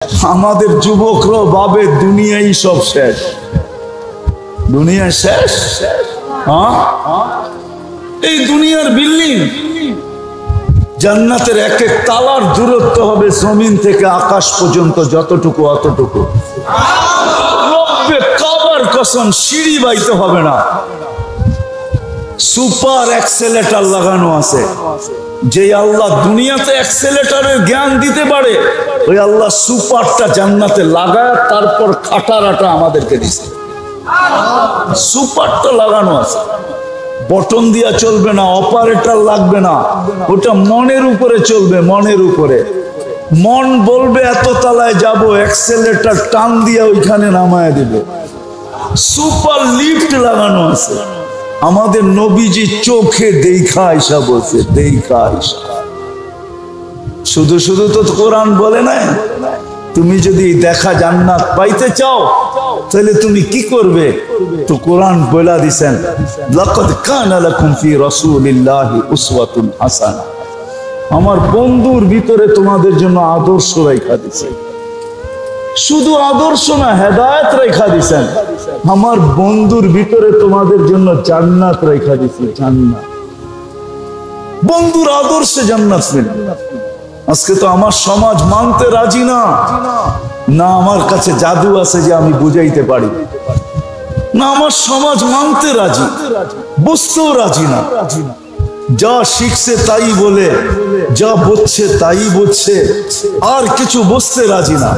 আমাদের যুবকরা ভাবে দুনিয়াই সব শেষ, দুনিয়া শেষ। হ্যাঁ, এই দুনিয়ার বিল্ডিং, জান্নাতের এক এক তালার দূরত্ব হবে জমিন থেকে আকাশ পর্যন্ত, যতটুকু অতটুকু। রব্বে কাবার কসম, সিঁড়ি বাইতে হবে না, সুপার অ্যাক্সেলেটার লাগানো আছে। যে আল্লাহ দুনিয়াতে অ্যাক্সেলেটারের জ্ঞান দিতে পারে, ওই আল্লাহ সুপারটা জান্নাতে লাগায় তারপর খাটারাটা আমাদেরকে দিছে। সুপারটা লাগানো আছে, বটন দিয়া চলবে না, অপারেটর লাগবে না, ওটা মনের উপরে চলবে, মনের উপরে। মন বলবে এত তালায় যাব, অ্যাক্সেলেটার টান দিয়া ওইখানে নামায় দিবে। সুপার লিফট লাগানো আছে। আমাদের নবীজি চোখে দেখা আইসা বলছে, দেখা আইসা। শুধু শুধু তো কোরআন বলে নাই, তুমি যদি দেখা জান্নাত পাইতে চাও তাহলে তুমি কি করবে? তো কোরআন বলে দিয়েছেন, লাকাদ কানা লাকুম ফি রাসূলিল্লাহি উসওয়াতুন হাসানাহ। আমার বন্ধুর ভিতরে তোমাদের জন্য আদর্শ রাখা দিয়েছে। শুধু আদর্শ না, হেদায়েত রেখা দিয়েছেন। আমার বন্ধুর ভিতরে তোমাদের জন্য জান্নাত রেখা দিয়েছে, জান্নাত। বন্ধুর আদর্শে জান্নাত মিলে। আজকে তো আমার সমাজ মানতে রাজি না, না আমার কাছে জাদু আছে যে আমি বুঝাইতে পারি, না আমার সমাজ মানতে রাজি, বুঝতেও রাজি না। যা শিখছে তাই বলে, যা বুঝছে তাই বুঝছে, আর কিছু বুঝতে রাজি না।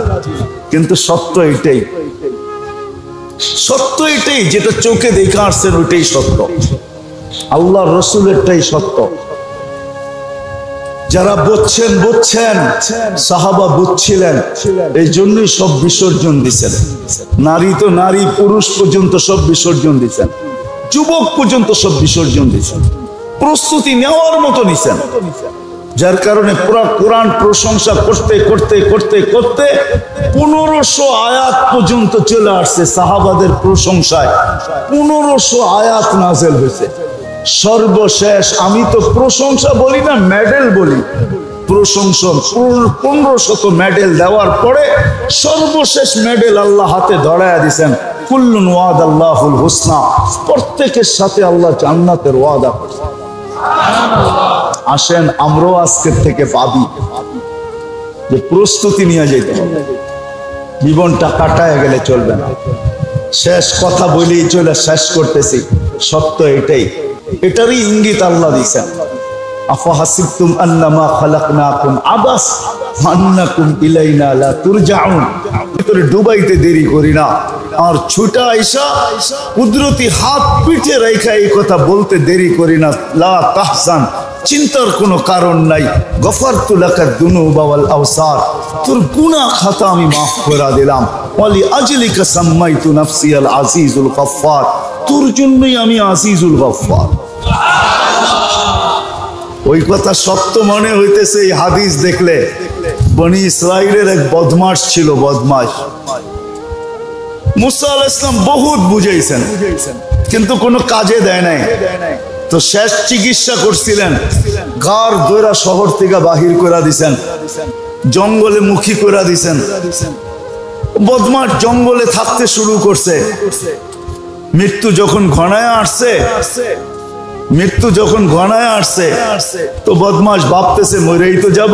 কিন্তু সত্য এটাই, সত্য এটাই, যেটা চোখে দেখে আসছেন ওইটাই সত্য। আল্লাহ রসুলেরটাই সত্য। যারা বুঝছেন বুঝছেন, সাহাবা বুঝছিলেন, এই জন্যই সব বিসর্জন দিচ্ছেন। নারী তো নারী, পুরুষ পর্যন্ত সব বিসর্জন দিচ্ছেন, যুবক পর্যন্ত সব বিসর্জন দিচ্ছেন, প্রস্তুতি নেওয়ার মতো নিছেন। যার কারণে পুরা কোরআন প্রশংসা করতে করতে করতে করতে 1500 আয়াত পর্যন্ত চলে আসছে। সাহাবাদের প্রশংসায় 1500 আয়াত নাযিল হয়েছে। সর্বশেষ, আমি তো প্রশংসা বলি না, মেডেল বলি, প্রশংসা 1500 মেডেল দেওয়ার পরে সর্বশেষ মেডেল আল্লাহ হাতে ধরায়া দিয়েছেন, কুল্লুন ওয়াদাল্লাহুল হুসনা। প্রত্যেকের সাথে আল্লাহ জান্নাতের ওয়াদা করছেন। আসেন আমরাও আজকের থেকে ভাবি যে প্রস্তুতি নিয়ে যেতে হবে। জীবনটা কাটায় গেলে চলবে না। শেষ কথা বলেই চলে শেষ করতেছি, সত্য এটাই, এটারই ইঙ্গিত আল্লাহ দিয়েছেন। আফাহাসিবতুম আন্নামা খালাকনাকুম আবাস আন্নাকুম ইলাইনা লা তুরজাউন। ভিতরে ডুবাইতে দেরি করি না, আর ছুটা আইসা কুদরতি হাত পিঠে রেখা এই কথা বলতে দেরি করি না। লা তাহজান, চিন্তার কোনো কারণ নাই। গফারতু লাকা যুনুবা ওয়াল আওসার, তোর গুনাহ খাতা আমি মাফ করে দিলাম। ওয়ালি আজলিকা সাম্মাইতু নাফসি আল আজিজুল গফফার, তোর জন্যই আমি আজিজুল গফফার। ওই কথা সত্য মনে হইতেছে এই হাদিস দেখলে। বনি ইসরাইলের এক বদমাশ ছিল, বদমাশ। মুসা আলাইহিস সালাম বহুত বুঝাইছেন, কিন্তু কোনো কাজে দেয় নাই। তো শেষ চিকিৎসা করছিলেন, গার দৈরা শহর থেকে বাহির করে দিছেন, জঙ্গলে মুখী করে দিছেন। বদমাশ জঙ্গলে থাকতে শুরু করছে। মৃত্যু যখন ঘনায় আসছে, মৃত্যু যখন ঘনায় আসছে, তো বদমাশ ভাবতেছে মরেই তো যাব।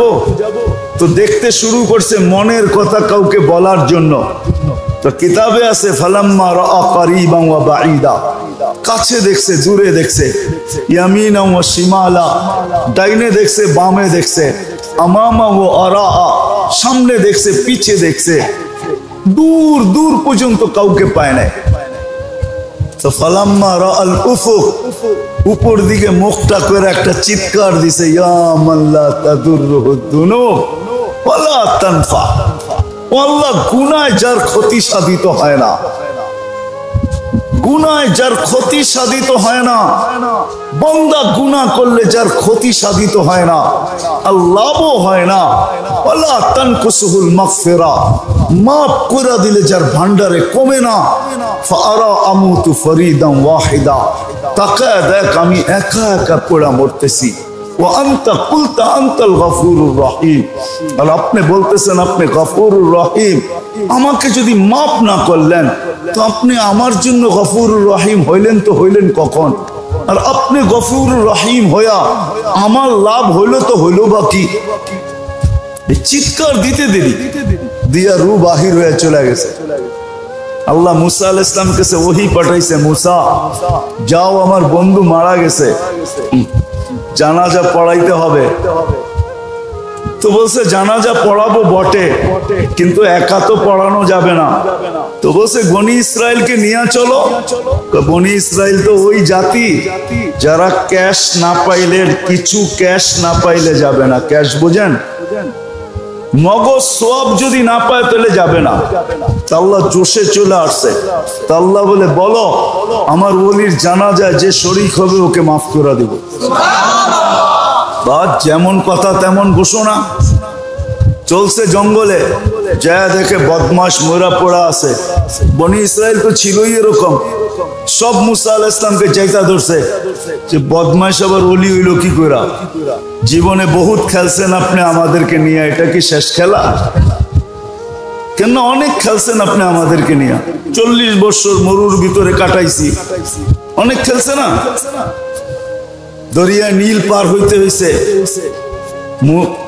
তো দেখতে শুরু করছে মনের কথা কাউকে বলার জন্য। তো কিতাবে আছে, ফালাম্মা রাআ কারিবান ওয়া বাঈদা, কাছে দেখছে, দূরে দেখছে, ইয়ামিনা ওয়া শিমালা, ডাইনে দেখছে, বামে দেখছে, আমামা ওয়া আরা, সামনে দেখছে, পিছে দেখছে, দূর দূর পর্যন্ত কাউকে পায় না। তো ফালাম্মা রাআল উফুক, উপর দিকে মুখটা করে একটা চিৎকার দিছে, ইয়া মান লা তাদুররুহু যুনুব ওয়ালা তানফা। আল্লাহ, গুনায় যার ক্ষতি সাধিত হয় না, গুনায় যার ক্ষতি সাধিত হয় না, বান্দা গুনাহ করলে যার ক্ষতি সাধিত হয় না, আল্লাহও হয় না, ওয়ালা তানকুসুহুল মাগফিরা, মাফ করে দিলে যার ভান্ডারে কমে না। ফাআরা আমুতু ফরিদান ওয়াহিদা, তাকায় দেখ আমি একা একা পড়া মরতেছি, ওয়া আনতা কুলতা আনতাল গফুরুর রহিম, আর আপনি বলতেছেন আপনি গফুরুর রহিম। আমাকে যদি মাফ না করলেন তো আপনি আমার জন্য গফুরুর রহিম হইলেন তো হইলেন কখন? আর আপনি গফুরুর রহিম হইয়া আমার লাভ হইলো তো হইলো বা কি? চিৎকার দিতে দেরি দিয়া রু বাহির হয়ে চলে গেছে। আল্লাহ মুসা আলাইহিস সালাম কাছে ওহী পাঠাইছে, মুসা যাও আমার বন্ধু মারা গেছে, জানাজা পড়াইতে হবে। তো বলছে জানাজা পড়াবো বটে, কিন্তু একা তো পড়ানো যাবে না। তো বলছে বনি ইসরায়েলকে নিয়ে চলো। বনি ইসরায়েল তো ওই জাতি যারা ক্যাশ না পাইলে, কিছু ক্যাশ না পাইলে যাবে না। ক্যাশ বোঝেন? নগদ সওয়াব যদি না পায় তাহলে যাবে না। আল্লাহ জোশে চলে আসছে। আল্লাহ বলে বলো আমার ওলির জানাজায় যে শরীক হবে ওকে মাফ করে দেব। বাদ যেমন কথা তেমন ঘোষণা। চলছে জঙ্গলে, যা দেখে বদমাশ মরা পড়া আছে। বনি ইসরায়েল তো ছিলই এরকম, সব মুসা আলাইহিস সালামকে চাইতা ধরছে যে বদমাশ আবার ওলি হইল কি করে? জীবনে বহুত খেলছেন আপনি আমাদেরকে নিয়ে, এটা কি শেষ খেলা? কেন অনেক খেলছেন আপনি আমাদেরকে নিয়ে, 40 বছর মরুর ভিতরে কাটাইছি, অনেক খেলছে না? দরিয়া নীল পার হইতে হইছে,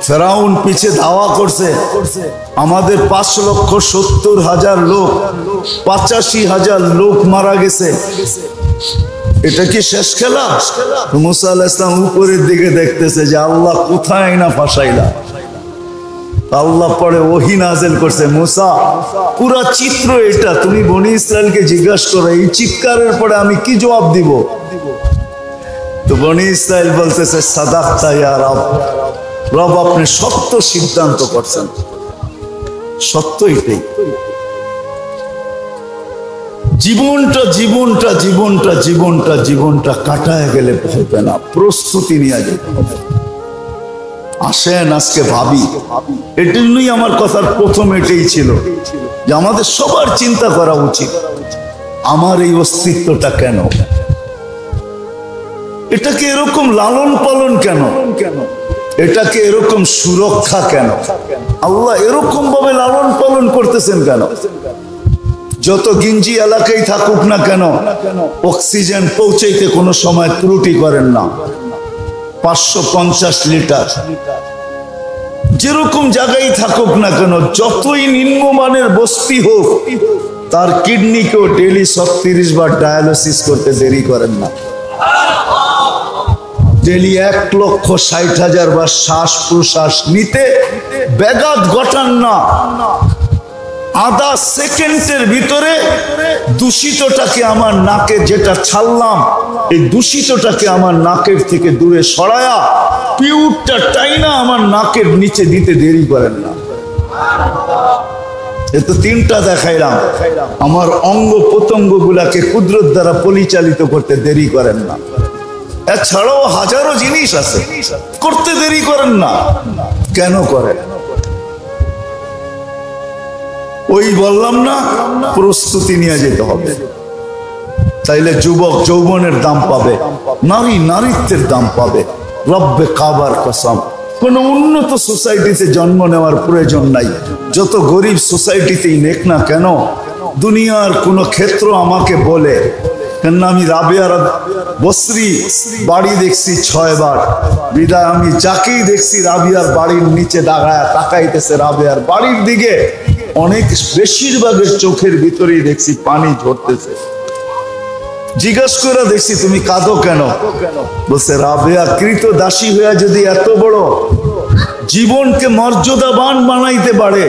ফেরাউন পিছে ধাওয়া করছে, আমাদের 5,70,000 লোক, 85,000 লোক মারা গেছে। এটা কি শেষ খেলা? মুসা আলাইহিস সালাম উপরের দিকে দেখতেছে যে আল্লাহ কোথায় না ফাঁসাইলা। আল্লাহ পরে ওহী নাযিল করছে, মুসা পুরা চিত্র এটা, তুমি বনি ইসরায়েলকে জিজ্ঞাসা করো এই চিৎকারের পরে আমি কি জবাব দিব? তো বনি ইসরায়েল বলতেছে সাদাকতা ইয়া রব, রব আপনি সত্য সিদ্ধান্ত করছেন, সত্য এটাই। জীবনটা জীবনটা জীবনটা জীবনটা জীবনটা কাটায় গেলে হবে না, প্রস্তুতি নিয়ে যেতে হবে। আসেন আজকে ভাবি, এটার জন্যই আমার কথার প্রথম এটাই ছিল যে আমাদের সবার চিন্তা করা উচিত আমার এই অস্তিত্বটা কেন, এটাকে এরকম লালন পালন কেন, এটাকে এরকম সুরক্ষা কেন, আল্লাহ এরকম ভাবে লালন পালন করতেছেন কেন? যত গিঞ্জি এলাকায় থাকুক না কেন অক্সিজেন পৌঁছাইতে কোনো সময় ত্রুটি করেন না। 550 লিটার যেরকম জায়গায় থাকুক না কেন, যতই নিম্নমানের বস্তি হোক, তার কিডনিকেও ডেলি 36 বার ডায়ালিসিস করতে দেরি করেন না। ডেলি 1,60,000 বার শ্বাস প্রশ্বাস নিতে ব্যাঘাত ঘটান না। আধা সেকেন্ডের ভিতরে দূষিতটাকে আমার নাকে যেটা ছাড়লাম, এই দূষিতটাকে আমার নাকের থেকে দূরে সরায়া পিউরটা টাইনা আমার নাকের নিচে দিতে দেরি করেন না। এ তো 3টা দেখাইলাম, আমার অঙ্গ প্রত্যঙ্গ গুলাকে কুদরত দ্বারা পরিচালিত করতে দেরি করেন না। এছাড়াও হাজারো জিনিস আছে, করতে দেরি করেন না। কেন করেন? ওই বললাম না, প্রস্তুতি নিয়ে যেতে হবে। তাইলে যুবক যৌবনের দাম পাবে, নারী নারীত্বের দাম পাবে। রব্বে কাবার কসম, কোন উন্নত সোসাইটিতে জন্ম নেওয়ার প্রয়োজন নাই। যত গরিব সোসাইটিতেই নেক না কেন, দুনিয়ার কোন ক্ষেত্র আমাকে বলে, কেন আমি রাবেয়ার বসরি বাড়ি দেখছি 6 বার, বিদায় আমি যাকেই দেখছি রাবিয়ার বাড়ির নিচে দাঁড়ায় তাকাইতেছে রাবেয়ার বাড়ির দিকে, অনেক বেশিরভাগের চোখের ভিতরেই দেখছি পানি ঝরতেছে। জিজ্ঞাসা করে দেখছি তুমি কাঁদো কেন? বলছে রাবেয়া কৃত দাসী হইয়া যদি এত বড় জীবনকে মর্যাদাবান বানাইতে পারে,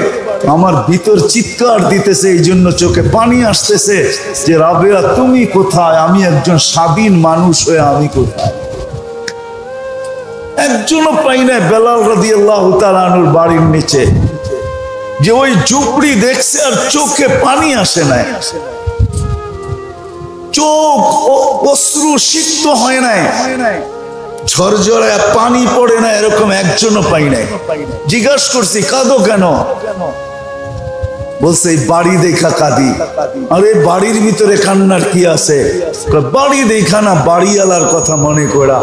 আমার ভিতর চিৎকার দিতেছে, এই জন্য চোখে পানি আসতেছে যে রাবেয়া তুমি কোথায়? আমি একজন স্বাধীন মানুষ হয়ে আমি কোথায়? একজনও পাই না বেলাল রাদিয়াল্লাহু তাআলা আনহুর বাড়ির নিচে যে ওই ঝুপড়ি দেখছে আর চোখে পানি আসে নাই, চোখ অশ্রু সিক্ত হয় নাই, ঝরঝরায় পানি পড়ে না, এরকম একজনও পাই নাই। জিজ্ঞাসা করছি কাঁদো কেন? বলছে বাড়ি দেখা কাঁদি। আরে বাড়ির ভিতরে কান্নার কি আছে? বাড়ি দেখা না, বাড়িওয়ালার কথা মনে করা।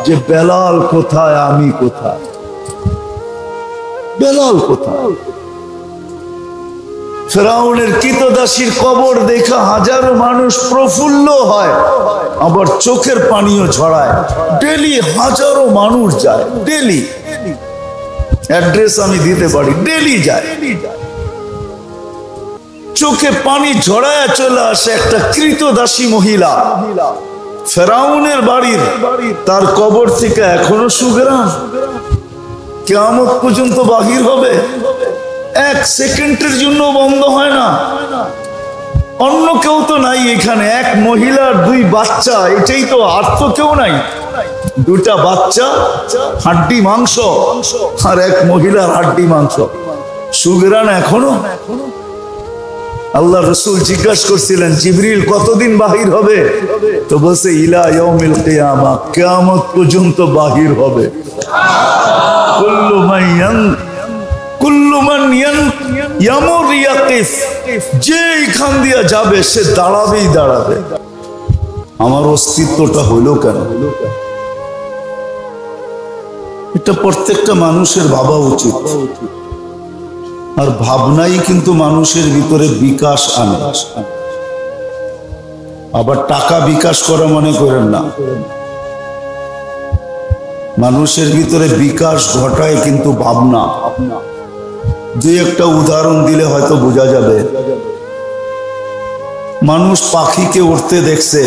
যে বেলাল কোথায়, আমি কোথায়, বেলাল কোথায়। ফেরাউনের কৃতদাসীর কবর দেখা হাজারো মানুষ প্রফুল্ল হয়, আবার চোখের পানিও ঝরায়। ডেলি হাজারো মানুষ যায়, ডেলি, অ্যাড্রেস আমি দিতে পারি, ডেলি যায়, চোখে পানি ঝরায় চলে আসে একটা কৃতদাসী মহিলা ফেরাউনের বাড়ির, তার কবর থেকে এখনো সুঘ্রাণ কিয়ামত পর্যন্ত বাহির হবে, এক সেকেন্ডের জন্য বন্ধ হয় না। অন্য কেউ তো নাই এখানে, এক মহিলার দুই বাচ্চা, এটাই তো, আর তো কেউ নাই। দুটা বাচ্চা হাড্ডি মাংস, আর এক মহিলার হাড্ডি মাংস, সুঘ্রাণ এখনো। আল্লাহ রসুল জিজ্ঞাসা করছিলেন, জিবরিল কতদিন বাহির হবে? তো বলছে ইলা ইয়াউমিল কিয়ামা, কিয়ামত পর্যন্ত বাহির হবে। যে এখান দিয়ে যাবে সে দাঁড়াবেই দাঁড়াবে। আমার অস্তিত্বটা হইল কেন? এটা প্রত্যেকটা মানুষের ভাবা উচিত। আর ভাবনাই কিন্তু মানুষের ভিতরে বিকাশ আনে। আবার টাকা বিকাশ করা মনে করেন না, মানুষের ভিতরে বিকাশ ঘটায় কিন্তু ভাবনা। দুই একটা উদাহরণ দিলে হয়তো বোঝা যাবে। মানুষ পাখিকে উঠতে দেখছে,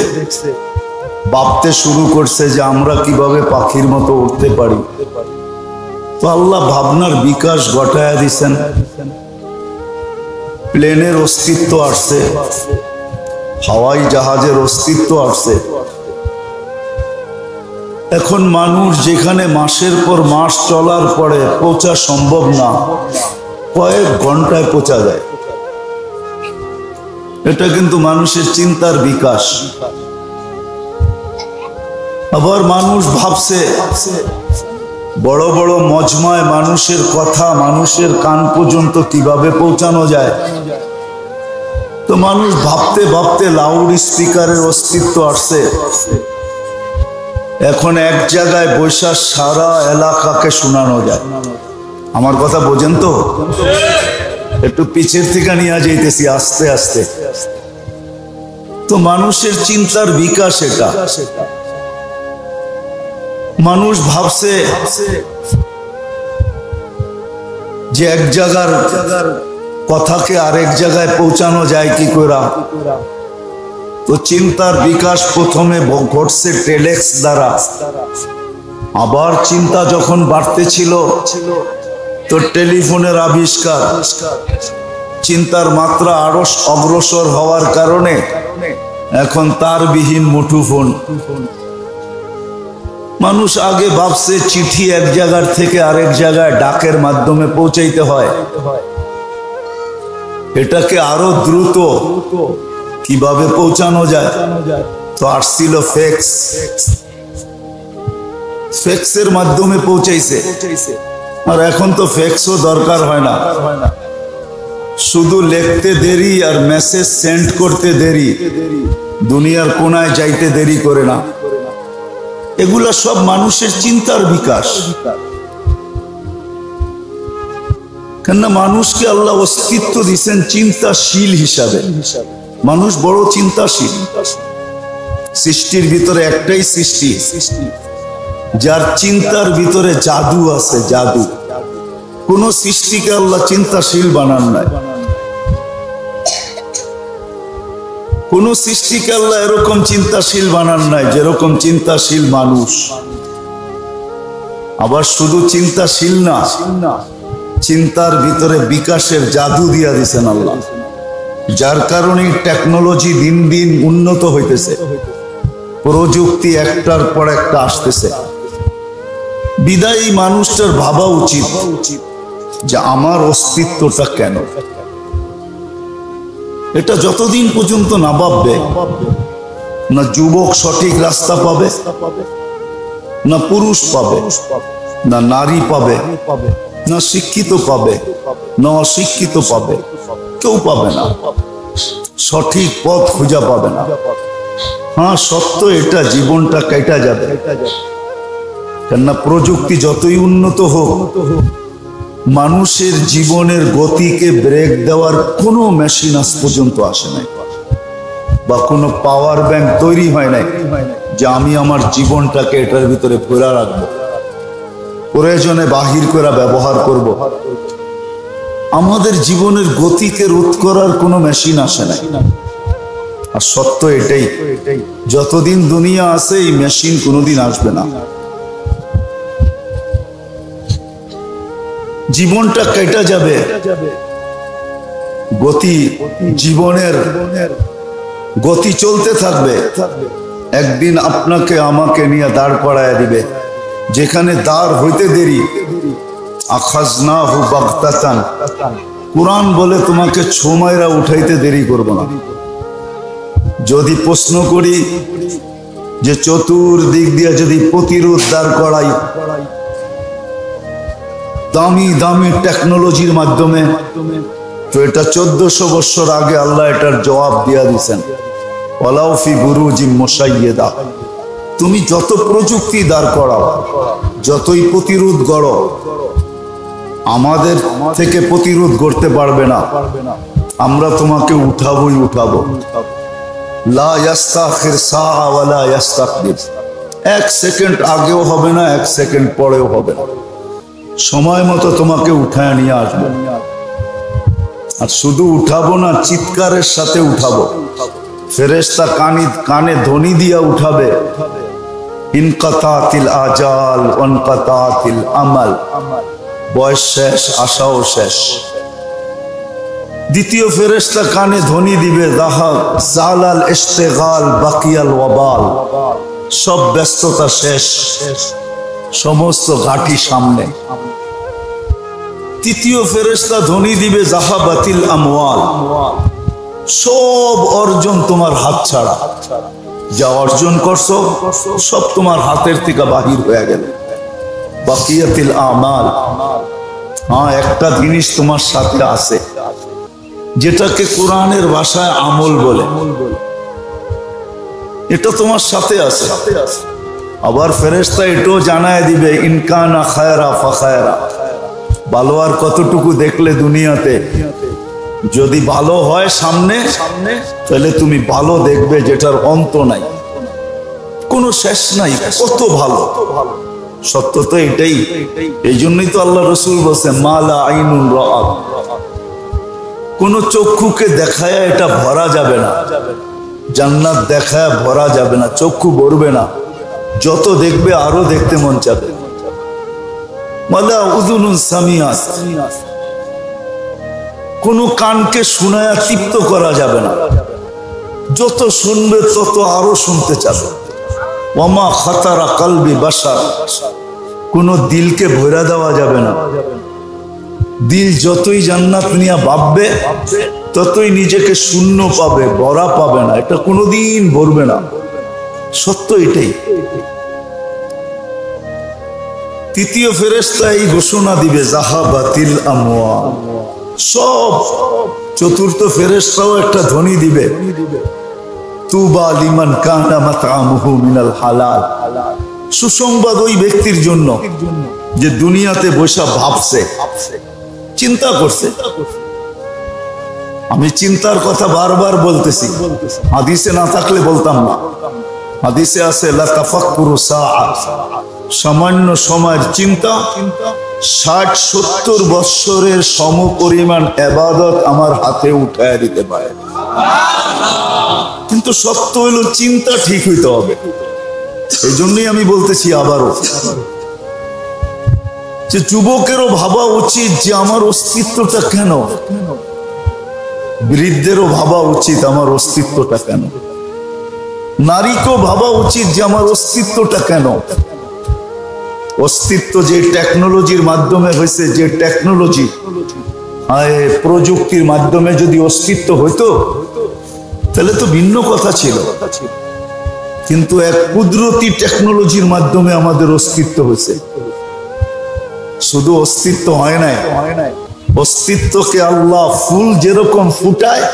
ভাবতে শুরু করছে যে আমরা কিভাবে পাখির মতো উঠতে পারি। তো আল্লাহ ভাবনার বিকাশ ঘটায়া দিচ্ছেন, প্লেনের অস্তিত্ব আসছে, হাওয়াই জাহাজের অস্তিত্ব আসছে। এখন মানুষ যেখানে মাসের পর মাস চলার পরে পৌঁছা সম্ভব না, কয়েক ঘন্টায় পৌঁছা যায়। এটা কিন্তু মানুষের চিন্তার বিকাশ। আবার মানুষ ভাবছে বড় বড় মজমায় মানুষের কথা মানুষের কান পর্যন্ত কিভাবে পৌঁছানো যায়। তো মানুষ ভাবতে ভাবতে লাউড স্পিকারের অস্তিত্ব আসছে। এখন এক জায়গায় বৈশা সারা এলাকাকে শোনানো যায়। আমার কথা বোঝেন তো? একটু পিছের থেকে নিয়ে যাইতেছি আস্তে আস্তে। তো মানুষের চিন্তার বিকাশ এটা। মানুষ ভাবছে যে এক জায়গার কথাকে আরেক জায়গায় পৌঁছানো যায় কি করে। তো চিন্তার বিকাশ প্রথমে ঘটছে টেলেক্স দ্বারা। আবার চিন্তা যখন বাড়তেছিল তো টেলিফোনের আবিষ্কার। চিন্তার মাত্রা আরো অগ্রসর হওয়ার কারণে এখন তারবিহীন মুঠোফোন। মানুষ আগে ভাবছে চিঠি এক জায়গার থেকে আরেক জায়গায় ডাকের মাধ্যমে পৌঁছাইতে হয়, এটাকে আরো দ্রুত কিভাবে পৌঁছানো যায়। তো আসছিল ফ্যাক্স, ফ্যাক্সের মাধ্যমে পৌঁছাইছে। আর এখন তো ফ্যাক্সও দরকার হয় না, শুধু লিখতে দেরি আর মেসেজ সেন্ড করতে দেরি, দুনিয়ার কোনায় যাইতে দেরি করে না। এগুলা সব মানুষের চিন্তার বিকাশ। কেননা মানুষকে আল্লাহ অস্তিত্ব দিচ্ছেন চিন্তাশীল হিসাবে। মানুষ বড় চিন্তাশীল। সৃষ্টির ভিতরে একটাই সৃষ্টি যার চিন্তার ভিতরে জাদু আছে, জাদু। কোন সৃষ্টিকে আল্লাহ চিন্তাশীল বানান নাই। কোন সৃষ্টিকে আল্লাহ এরকম চিন্তাশীল বানান নাই যেরকম চিন্তাশীল মানুষ। আবার শুধু চিন্তাশীল না, চিন্তার ভিতরে বিকাশের জাদু দিয়া দিছেন আল্লাহ, যার কারণে টেকনোলজি দিন দিন উন্নত হইতেছে, প্রযুক্তি একটার পর একটা আসতেছে। বিদায়ী মানুষটার ভাবা উচিত যে আমার অস্তিত্বটা কেন। এটা যতদিন পর্যন্ত না ভাববে, না যুবক সঠিক রাস্তা পাবে, না পুরুষ পাবে, না নারী পাবে, না শিক্ষিত পাবে, না অশিক্ষিত পাবে, কেউ পাবে না, সঠিক পথ খুঁজে পাবে না। হ্যাঁ সত্য এটা, জীবনটা কেটে যাবে, কেননা প্রযুক্তি যতই উন্নত হোক, মানুষের জীবনের গতিকে ব্রেক দেওয়ার কোনো মেশিন আজ পর্যন্ত আসে নাই, বা কোনো পাওয়ার ব্যাংক তৈরি হয় নাই যে আমি আমার জীবনটাকে এটার ভিতরে ভরা রাখবো, প্রয়োজনে বাহির করে ব্যবহার করব। আমাদের জীবনের গতিকে রোধ করার কোনো মেশিন আসে নাই। আর সত্য এটাই, যতদিন দুনিয়া আছে এই মেশিন কোনোদিন আসবে না। জীবনটা কেটে যাবে, গতি, জীবনের গতি চলতে থাকবে। একদিন আপনাকে আমাকে নিয়ে দাঁড় করায় দিবে, যেখানে দাঁড় হইতে দেরি। আখাযনাহু বাগতাতান, কুরআন বলে তোমাকে ছোমাইরা উঠাইতে দেরি করব না। যদি প্রশ্ন করি যে চতুর্দিক দিয়ে যদি প্রতিরোধ দাঁড় করাই দামি দামি টেকনোলজির মাধ্যমে, তো এটা 1400 বছর আগে আল্লাহ এটার জবাব দিয়া দিয়েছেন, ওয়ালাউ ফি বুরুজিম মুশাইয়্যিদা। তুমি যত প্রযুক্তি দাঁড় করাও, যতই প্রতিরোধ গড়ো, আমাদের থেকে প্রতিরোধ করতে পারবে না। আমরা তোমাকে উঠাবোই উঠাবো। লা ইস্তাখির সাআ ওয়ালা ইস্তাকদির, 1 সেকেন্ড আগেও হবে না, 1 সেকেন্ড পরেও হবে না। সময় মতো তোমাকে উঠায় নিয়ে আসবো। আর শুধু উঠাবো না, চিৎকারের সাথে উঠাবো। ফেরেশতা কানে ধ্বনি দিয়া উঠাবে, ইনকাতাতিল আজাল ওয়ানকাতাতিল আমাল, বয়স শেষ, আশাও শেষ। দ্বিতীয় ফেরেশতা কানে ধ্বনি দিবে, যাহাব জালাল ইশতিগাল বাকিয়াল ওয়াবাল, সব ব্যস্ততা শেষ, সমস্ত ঘাটি সামনে। তৃতীয় ফেরেশতা ধ্বনি দিবে, যাহাবাতিল আমওয়াল, সব অর্জন তোমার হাত ছাড়া, যা অর্জন করছো সব তোমার হাতের থেকে বাহির হয়ে গেল। বাকিয়াতিল আমাল, হ্যাঁ একটা জিনিস তোমার সাথে আছে, যেটাকে কোরআনের ভাষায় আমল বলে, এটা তোমার সাথে আছে। আবার ফেরেশতা এটাও জানায় দিবে, ইনকানা খায়রা ফাখায়রা, ভালো আর কতটুকু দেখলে দুনিয়াতে, যদি ভালো হয় সামনে, তাহলে তুমি ভালো দেখবে যেটার অন্ত নাই, কোনো শেষ নাই, কত ভালো। সত্য তো এটাই। এই জন্যই তো আল্লাহ রাসূল বলছে, মালা আইনুন রাআত, কোন চক্ষুকে দেখায় এটা ভরা যাবে না, জান্নাত দেখায় ভরা যাবে না, চক্ষু ভরবে না, যত দেখবে আরো দেখতে মন চাবে। মালা উযুনুন সামিআত, কোন কানকে শুনায়া তৃপ্ত করা যাবে না, যত শুনবে তত আরো শুনতে চাবে। ওয়ামা খাতারা কলবি বাশার, কোন দিলকে ভরা দেওয়া যাবে না। দিল যতই জান্নাত নিয়ে ভাববে, ততই নিজেকে শূন্য পাবে, ভরা পাবে না, এটা কোনোদিন ভরবে না। সত্য এটাই। তৃতীয় ফেরেশতা এই ঘোষণা দিবে, যাহাবাতিল আমওয়াল, সব। চতুর্থ ফেরেশতাও একটা ধ্বনি দিবে, তুবা লিমান কানা মাতআমুহু মিনাল হালাল, সুসংবাদ ওই ব্যক্তির জন্য যে দুনিয়াতে বসে ভাবছে, চিন্তা করছে। আমি চিন্তার কথা বারবার বলতেছি, হাদিসে না থাকলে বলতাম না। হাদিসে আছে, লা তাফাক্কুরু সাআ, সামান্য সময়ের চিন্তা 60-70 বৎসরের সমপরিমাণ ইবাদত আমার হাতে উঠায় দিতে পারে। কিন্তু সত্য হইল চিন্তা ঠিক হইতে হবে। এই জন্যই আমি বলতেছি আবারও, যে যুবকেরও ভাবা উচিত যে আমার অস্তিত্বটা কেন, বৃদ্ধেরও ভাবা উচিত আমার অস্তিত্বটা কেন, নারীকেও ভাবা উচিত যে আমার অস্তিত্বটা কেন। অস্তিত্ব যে টেকনোলজির মাধ্যমে হয়েছে, যে টেকনোলজি প্রযুক্তির মাধ্যমে যদি অস্তিত্ব হইতো তাহলে তো ভিন্ন কথা ছিল, কিন্তু এক কুদরতি টেকনোলজির মাধ্যমে আমাদের অস্তিত্ব হয়েছে। শুধু অস্তিত্ব হয় নাই, অস্তিত্বকে আল্লাহ ফুল যেরকম ফুটায়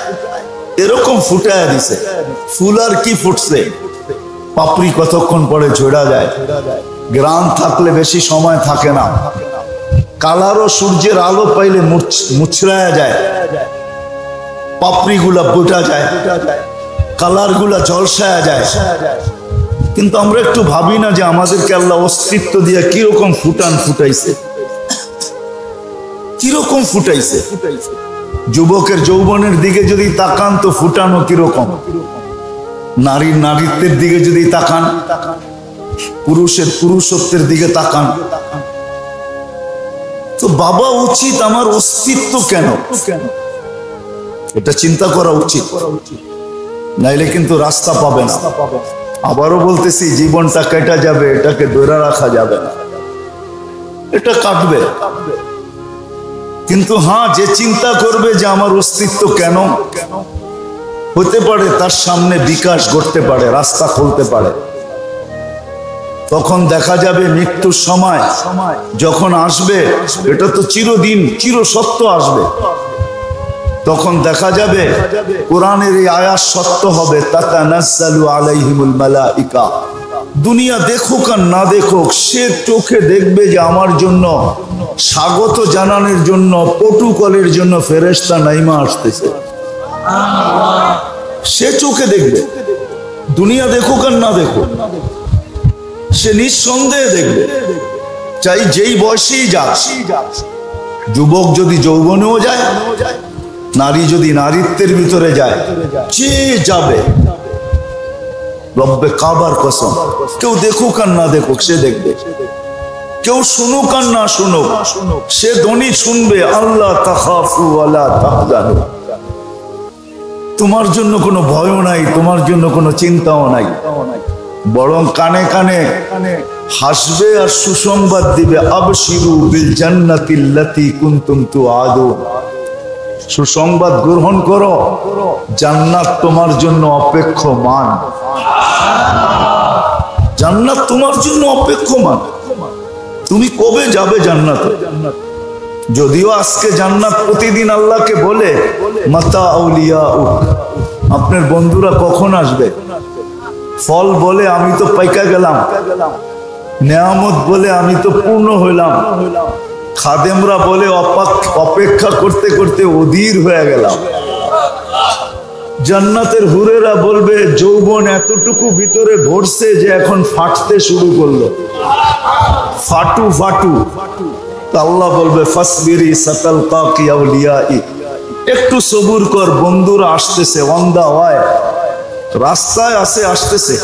এরকম ফুটায় দিছে। ফুল আর কি ফুটছে, পাপড়ি কতক্ষণ পরে ঝরা যায়, গ্রাম থাকলে বেশি সময় থাকে না, কালারও সূর্যের আলো পাইলে মুচড়ায়া যায়, পাপড়িগুলা বোটা যায়, কালারগুলা ঝলসায়া যায়। কিন্তু আমরা একটু ভাবি না যে আমাদেরকে আল্লাহ অস্তিত্ব দিয়ে কিরকম ফুটাইছে, কিরকম ফুটাইছে। যুবকের যৌবনের দিকে যদি তাকান তো ফুটানো কিরকম, নারীর নারীত্বের দিকে যদি তাকান, পুরুষের পুরুষত্বের দিকে তাকান, তো বাবা উচিত আমার অস্তিত্ব কেন, এটা চিন্তা করা উচিত, নাইলে কিন্তু রাস্তা পাবে না। আবারও বলতেছি, জীবনটা কেটে যাবে, এটাকে ধরে রাখা যাবে না, এটা কাটবে। কিন্তু হ্যাঁ, যে চিন্তা করবে যে আমার অস্তিত্ব কেন, হতে পারে তার সামনে বিকাশ ঘটতে পারে, রাস্তা খুলতে পারে। তখন দেখা যাবে মৃত্যুর সময় যখন আসবে, এটা তো চিরদিন চিরসত্য আসবে, তখন দেখা যাবে কোরআনের এই আয়াত সত্য হবে, তাতানাজ্জালু আলাইহিমুল মালাইকা। দুনিয়া দেখুক আর না দেখুক, সে চোখে দেখবে যে আমার জন্য স্বাগত জানানোর জন্য, প্রটোকলের জন্য ফেরেশতা নাইমা আসতেছে। সে চোখে দেখবে, দুনিয়া দেখুক আর না দেখুক, সে নিঃসন্দেহে দেখবে, চাই যেই বয়সেই যাক। যুবক যদি যৌবনেও যায়, নারী যদি নারীত্বের ভিতরে যায়, যে যাবে রব্বে কাবার কসম, কেউ দেখুক আর না দেখুক সে দেখবে, কেউ শুনুক আর না শুনুক সে ধ্বনি শুনবে, আল্লাহ তাখাফু ওয়ালা তাহজানু। তোমার জন্য কোনো ভয়ও নাই, তোমার জন্য কোনো চিন্তাও নাই, বরং কানে কানে হাসবে আর সুসংবাদ দিবে, আবশিরু বিল জান্নাতিল্লাতী কুনতুম তুআদুন। সুসংবাদ গ্রহণ করো, জান্নাত তোমার জন্য অপেক্ষমান, জান্নাত তোমার জন্য অপেক্ষমান। তুমি কবে যাবে জান্নাতে? যদিও আজকে জান্নাত প্রতিদিন আল্লাহকে বলে মাতা আউলিয়া, আপনার বন্ধুরা কখন আসবে? ফল বলে আমি তো পাইকা গেলাম, নেয়ামত বলে আমি তো পূর্ণ হইলাম, খাদেমরা বলে অপেক্ষা করতে করতে অধীর হয়ে গেলাম। জান্নাতের হুরেরা বলবে যৌবন এতটুকু ভিতরে ভরছে যে এখন ফাটতে শুরু করলো, ফাটু ফাটু। আল্লাহ বলবে ফাসবিরি সাতালকাকি আউলিয়াই, একটু সবুর কর, বন্ধুরা আসতেছে, অন দা ওয়ে, রাস্তায় আছে, আসতেছে।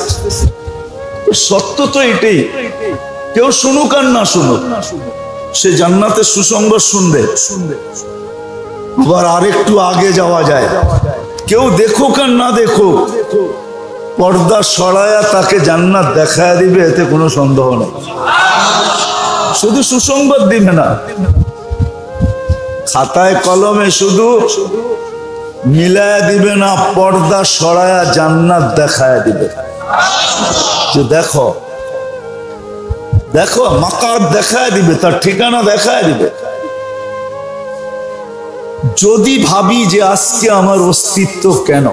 সত্য তো এটাই, কেউ শুনুক আর না শুনুক সে জান্নাতের সুসংবাদ শুনবে। আবার আরেকটু আগে যাওয়া যায়, কেউ দেখুক আর না দেখুক, পর্দা সরায়া তাকে জান্নাত দেখায় দিবে, এতে কোনো সন্দেহ নেই। শুধু সুসংবাদ দিবে না, খাতায় কলমে শুধু মিলায়া দিবে না, পর্দা সরায়া জান্নাত দেখায় দিবে যে দেখো দেখো, মাকার দেখায় দিবে, তার ঠিকানা দেখায় দিবে। যদি ভাবি যে আজকে আমার অস্তিত্ব কেন,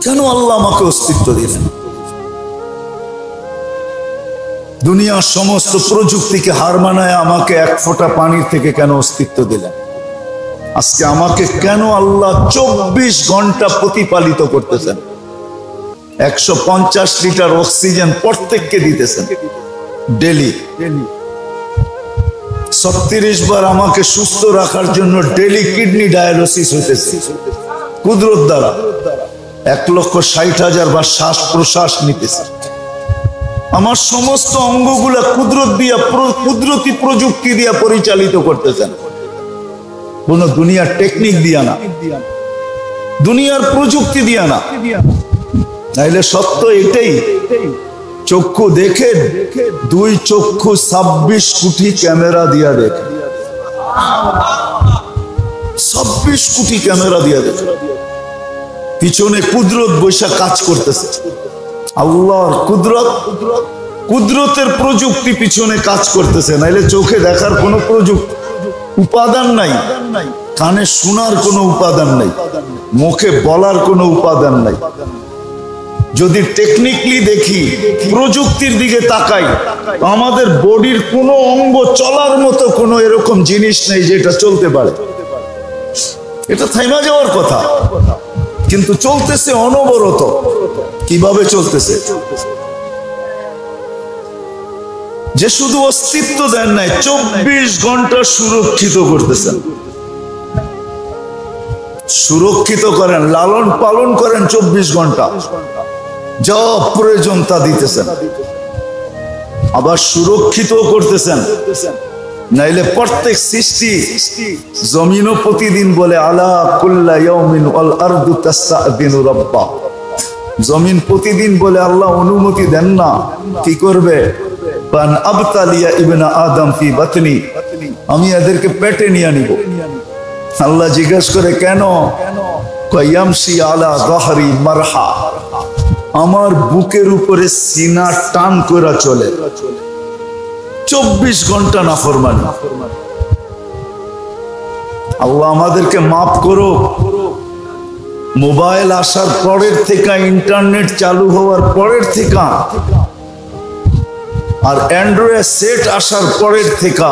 কেন আল্লাহ আমাকে অস্তিত্ব দিলেন? দুনিয়ার সমস্ত প্রযুক্তিকে হার মানায় আমাকে এক ফোঁটা পানির থেকে কেন অস্তিত্ব দিলেন? আজকে আমাকে কেন আল্লাহ 24 ঘন্টা প্রতিপালিত করতেছেন? 150 লিটার অক্সিজেন প্রত্যেককে দিতেছেন ডেলি। 36 বার আমাকে সুস্থ রাখার জন্য ডেলি কিডনি ডায়ালিসিস হইতেছে কুদরত দ্বারা। 1,60,000 বার শ্বাস প্রশ্বাস নিতেছে। আমার সমস্ত অঙ্গগুলা কুদরত দিয়া, কুদরতি প্রযুক্তি দিয়া পরিচালিত করতেছেন, কোন দুনিয়ার টেকনিক দিয়া না, দুনিয়ার প্রযুক্তি দিয়া না। নাইলে সত্য এটাই, চক্ষু দেখে, 2 চক্ষু 26 কোটি ক্যামেরা দিয়া দেখে, 26 কোটি ক্যামেরা দিয়া দেখে, পিছনে কুদরত বৈশা কাজ করতেছে। আল্লাহর কুদরত, কুদরতের প্রযুক্তি পিছনে কাজ করতেছে। নাইলে চোখে দেখার কোনো প্রযুক্তি উপাদান নাই, কানে শোনার কোনো উপাদান নাই, মুখে বলার কোনো উপাদান নাই। যদি টেকনিক্যালি দেখি, প্রযুক্তির দিকে তাকাই, আমাদের বডির কোনো অঙ্গ চলার মতো কোনো এরকম জিনিস নেই যেটা চলতে পারে। এটা থাইমা যাওয়ার কথা, কিন্তু চলতেছে অনবরত। কিভাবে চলতেছে? যে শুধু অস্তিত্ব দেন নাই, 24 ঘন্টা সুরক্ষিত করতেছেন। সুরক্ষিত করেন, লালন পালন করেন 24 ঘন্টা, যা প্রয়োজন তা দিতেছেন, আবার সুরক্ষিত করতেছেন। নাইলে প্রত্যেক সৃষ্টি, জমিনও প্রতিদিন বলে আলা কুল্লা ইয়াউমিন ওয়াল আরদু তাস্তাযিনু রাব্বা। জমিন প্রতিদিন বলে আল্লাহ অনুমতি দেন না, কি করবে? পান আবতালিয়া ইবনা আদম ফি বাতনি, আমি এদেরকে পেটে নিয়ে নিব। আল্লাহ জিজ্ঞাসা করে কেন? কয়ামশি আলা যাহরি মারহা, আমার বুকের উপরে সিনা টান করে চলে। 24 ঘন্টা নাফরমানি। আল্লাহ আমাদেরকে মাফ করো। মোবাইল আসার পরের থেকে, ইন্টারনেট চালু হওয়ার পরের থেকে, আর অ্যান্ড্রয়েড সেট আসার পরের থেকে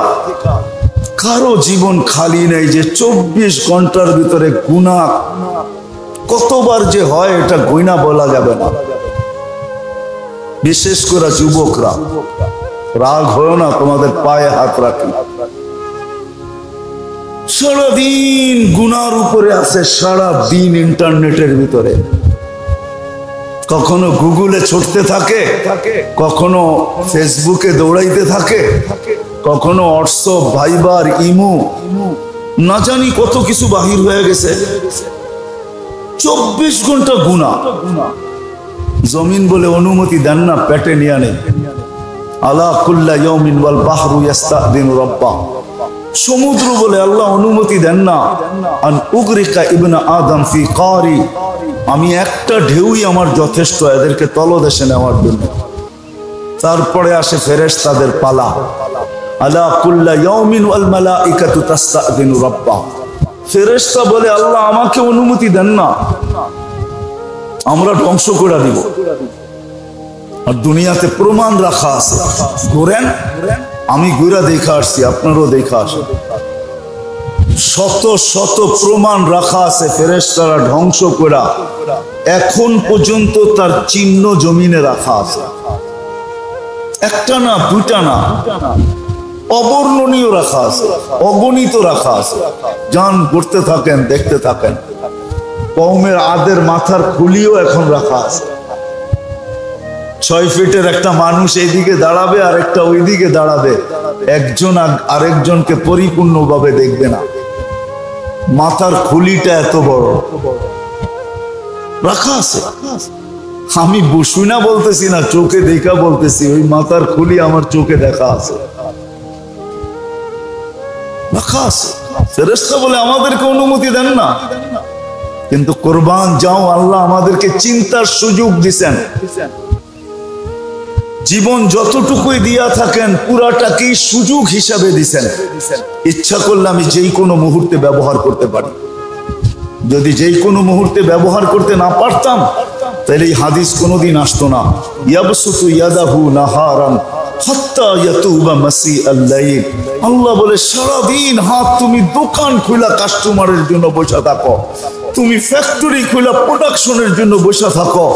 কারো জীবন খালি নেই যে 24 ঘন্টার ভিতরে গুনাহ কতবার যে হয় এটা গয়না বলা যাবে না। বিশেষ করে যুবকরা, রাগ হয় না, তোমাদের পায়ে হাত রাখি। সারাদিন গুনার উপরে আছে, সারাদিন ইন্টারনেটের ভিতরে, কখনো গুগলে ছুটতে থাকে, কখনো ফেসবুকে দৌড়াইতে থাকে, কখনো হোয়াটসঅ্যাপ, ভাইবার, ইমো, না জানি কত কিছু বাহির হয়ে গেছে। 24 ঘন্টা গুনাহ। জমিন বলে অনুমতি দেন না, পেটে নিয়ে নেই। আলা কুল্লা ইয়াউমিন ওয়াল বাহরু ইস্তাযিনু রাব্বা। সমুদ্র বলে আল্লাহ অনুমতি দেন না, আন উগরিকা ইবনা আদম ফি কারি, আমি একটা ঢেউই আমার যথেষ্ট এদেরকে তলদেশে নেওয়ার জন্য। তারপরে আসে ফেরেশতাদের পালা। আলা কুল্লা ইয়াউমিন ওয়াল মালাইকাতু তাস্তাযিনু রাব্বা। ফেরেশতা বলে আল্লাহ আমাকে অনুমতি দেন না, আমরা ধ্বংস করে দিব। আর দুনিয়াতে প্রমাণ রাখা আছে, ঘুরেন, আমি ঘুরা দেখা আসছি, আপনারও দেখা আসে, শত শত প্রমাণ রাখা আছে। ফেরেশতারা ধ্বংস করা এখন পর্যন্ত তার চিহ্ন জমিনে রাখা আছে। একটা না, দুইটা না, অবর্ণনীয় রাখা আছে, অগণিত রাখা আছে। যান ঘুরতে থাকেন, দেখতে থাকেন। কওমের আদের মাথার খুলিও এখন রাখা আছে। 6 ফিটের একটা মানুষ এইদিকে দাঁড়াবে আর একটা ওইদিকে দাঁড়াবে, একজন আরেকজনকে পরিপূর্ণভাবে দেখবে না। মাথার খুলিটা এত বড় রাখা আছে। আমি বসু না বলতেছি না, চোখে দেখা বলতেছি, ওই মাথার খুলি আমার চোখে দেখা আছে, রাখা আছে। ফেরেশতা বলে আমাদেরকে অনুমতি দেন না, কিন্তু কুরবান যাও, আল্লাহ আমাদেরকে চিন্তার সুযোগ দিছেন। জীবন যতটুকুই দিয়া থাকেন পুরাটাকেই সুযোগ হিসাবে দিছেন। ইচ্ছা করলে আমি যেই কোনো মুহূর্তে ব্যবহার করতে পারি। যদি যেই কোনো মুহূর্তে ব্যবহার করতে না পারতাম তাহলে এই হাদিস কোনোদিন আসতো না। ইয়াবসুতু ইয়াদাহু নাহারান হাত্তা ইয়াতুবা মাসিআল লাইল। আল্লাহ বলে সারাদিন হাত তুমি দোকান খুলা কাস্টমারের জন্য বসে থাকো, তুমি ফ্যাক্টরি খুলা প্রোডাকশনের জন্য বসে থাকো,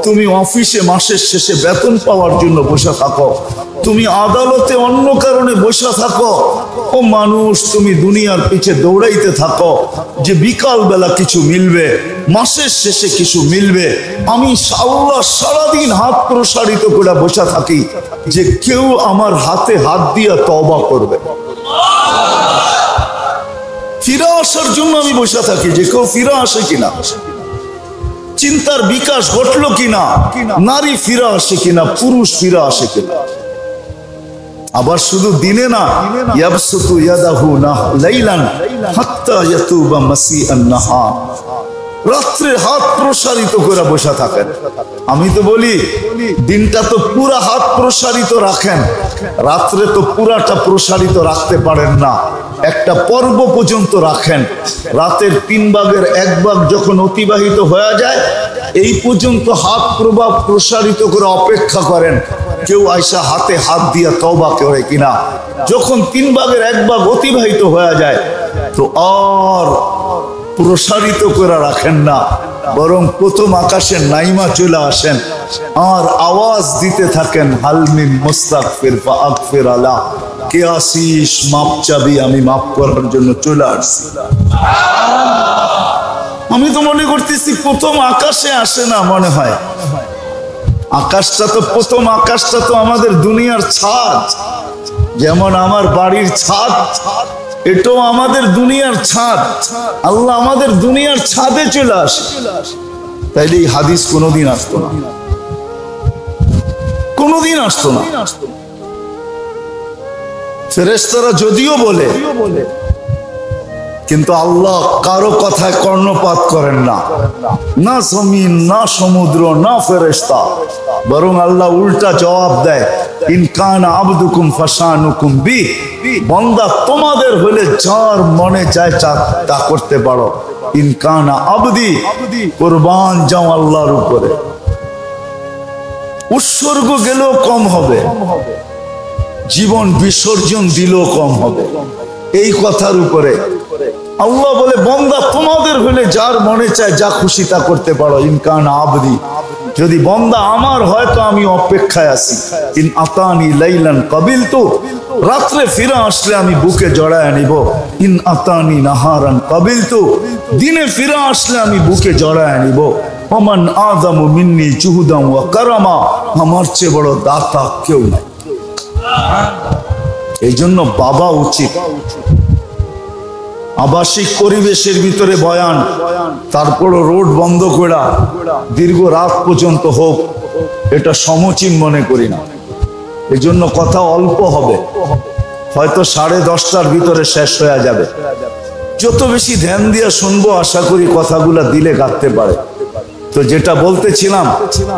তুমি অফিসে মাসের শেষে বেতন পাওয়ার জন্য বসে থাকো, তুমি আদালতে অন্য কারণে বসে থাকো। ও মানুষ, তুমি দুনিয়ার পিছে দৌড়াইতে থাকো যে বিকাল বেলা কিছু মিলবে, মাসের শেষে কিছু মিলবে। আমি আল্লাহ সারাদিন হাত প্রসারিত করে বসে থাকি যে কেউ আমার হাতে হাত দিয়া তওবা করবে। ফিরে আসার জন্য আমি বসে থাকি যে কেউ ফিরে আসে কিনা, চিন্তার বিকাশ ঘটলো কিনা, নারী ফিরে আসে কিনা, পুরুষ ফিরে আসে কিনা। আবার শুধু দিনে না, ইয়াবসুতু ইয়াদাহু লাইলান হাত্তা ইয়াতুবা মাসিআন নাহার। রাত্রে হাত প্রসারিত করে বসে থাকেন। আমি তো বলি দিনটা তো পুরা হাত প্রসারিত রাখেন, রাত্রে তো পুরাটা প্রসারিত রাখতে পারেন না, একটা পর্ব পর্যন্ত রাখেন। রাতের 3 ভাগের 1 ভাগ যখন অতিবাহিত হয়ে যায় এই পর্যন্ত হাত প্রভাব প্রসারিত করে অপেক্ষা করেন কেউ আয়সা হাতে হাত দিয়া তওবা করে কিনা। যখন 3 ভাগের 1 ভাগ অতিবাহিত হয়ে যায় তো আর প্রসারিত করে রাখেন না, বরং প্রথম আকাশের নাইমা চলে আসেন আর আওয়াজ দিতে থাকেন, হালমিন মুস্তাগফির ফাগফির আলা, কে আসিস মাপ চাবি, আমি মাফ করার জন্য চলে আসছি। আমি তো মনে করতেছি প্রথম আকাশে আসে না, মনে হয় আকাশটা তো প্রথম আকাশটা তো আমাদের দুনিয়ার ছাদ, যেমন আমার বাড়ির ছাদ এটাও আমাদের দুনিয়ার ছাদ। আল্লাহ আমাদের দুনিয়ার ছাদে চলে আসে, তাইলে এই হাদিস কোনোদিন আসতো না, কোনোদিন আসতো না। ফেরেশতারা যদিও বলে কিন্তু আল্লাহ কারো কথায় কর্ণপাত করেন না, না জমিন না সমুদ্র না ফেরেশতা, বরং আল্লাহ উল্টা জবাব দেয়, ইন কানা আবদুকুম ফাশানুকুম বি, বান্দা তোমাদের হলে যার মনে চায় তা করতে পারো। ইন কানা আবদি, কুরবান যাও আল্লাহর উপরে, উৎসর্গ গেলেও কম হবে, জীবন বিসর্জন দিলেও কম হবে। এই কথার উপরে আল্লাহ বলে বান্দা তোমাদের হলে যার মনে চায় যা খুশি তা করতে পারো। ইন কানা আবদি, যদি বান্দা আমার হয় তো আমি অপেক্ষায় আছি। ইন আতানি লাইলান কাবিলতু, রাত্রে ফিরে আসলে আমি বুকে জড়ায় নিব। ইন আতানি নাহারান কাবিলতু, দিনে ফিরে আসলে আমি বুকে জড়ায় নিব। ওমান আযামু মিন্নি জুহুদান ওয়া কারামা, আমার চেয়ে বড় দাতা কেউ নাই। এই জন্য বাবা উচিত আবাসিক পরিবেশের ভিতরে বয়ান, তারপরও রোড বন্ধ করা দীর্ঘ রাত পর্যন্ত হোক, এটা সমীচীন মনে করি না। এই জন্য কথা অল্প হবে, হয়তো 10:30টার ভিতরে শেষ হয়ে যাবে। যত বেশি ধ্যান দিয়ে শুনবো আশা করি কথাগুলা দিলে গাঁথতে পারে। তো যেটা বলতেছিলাম,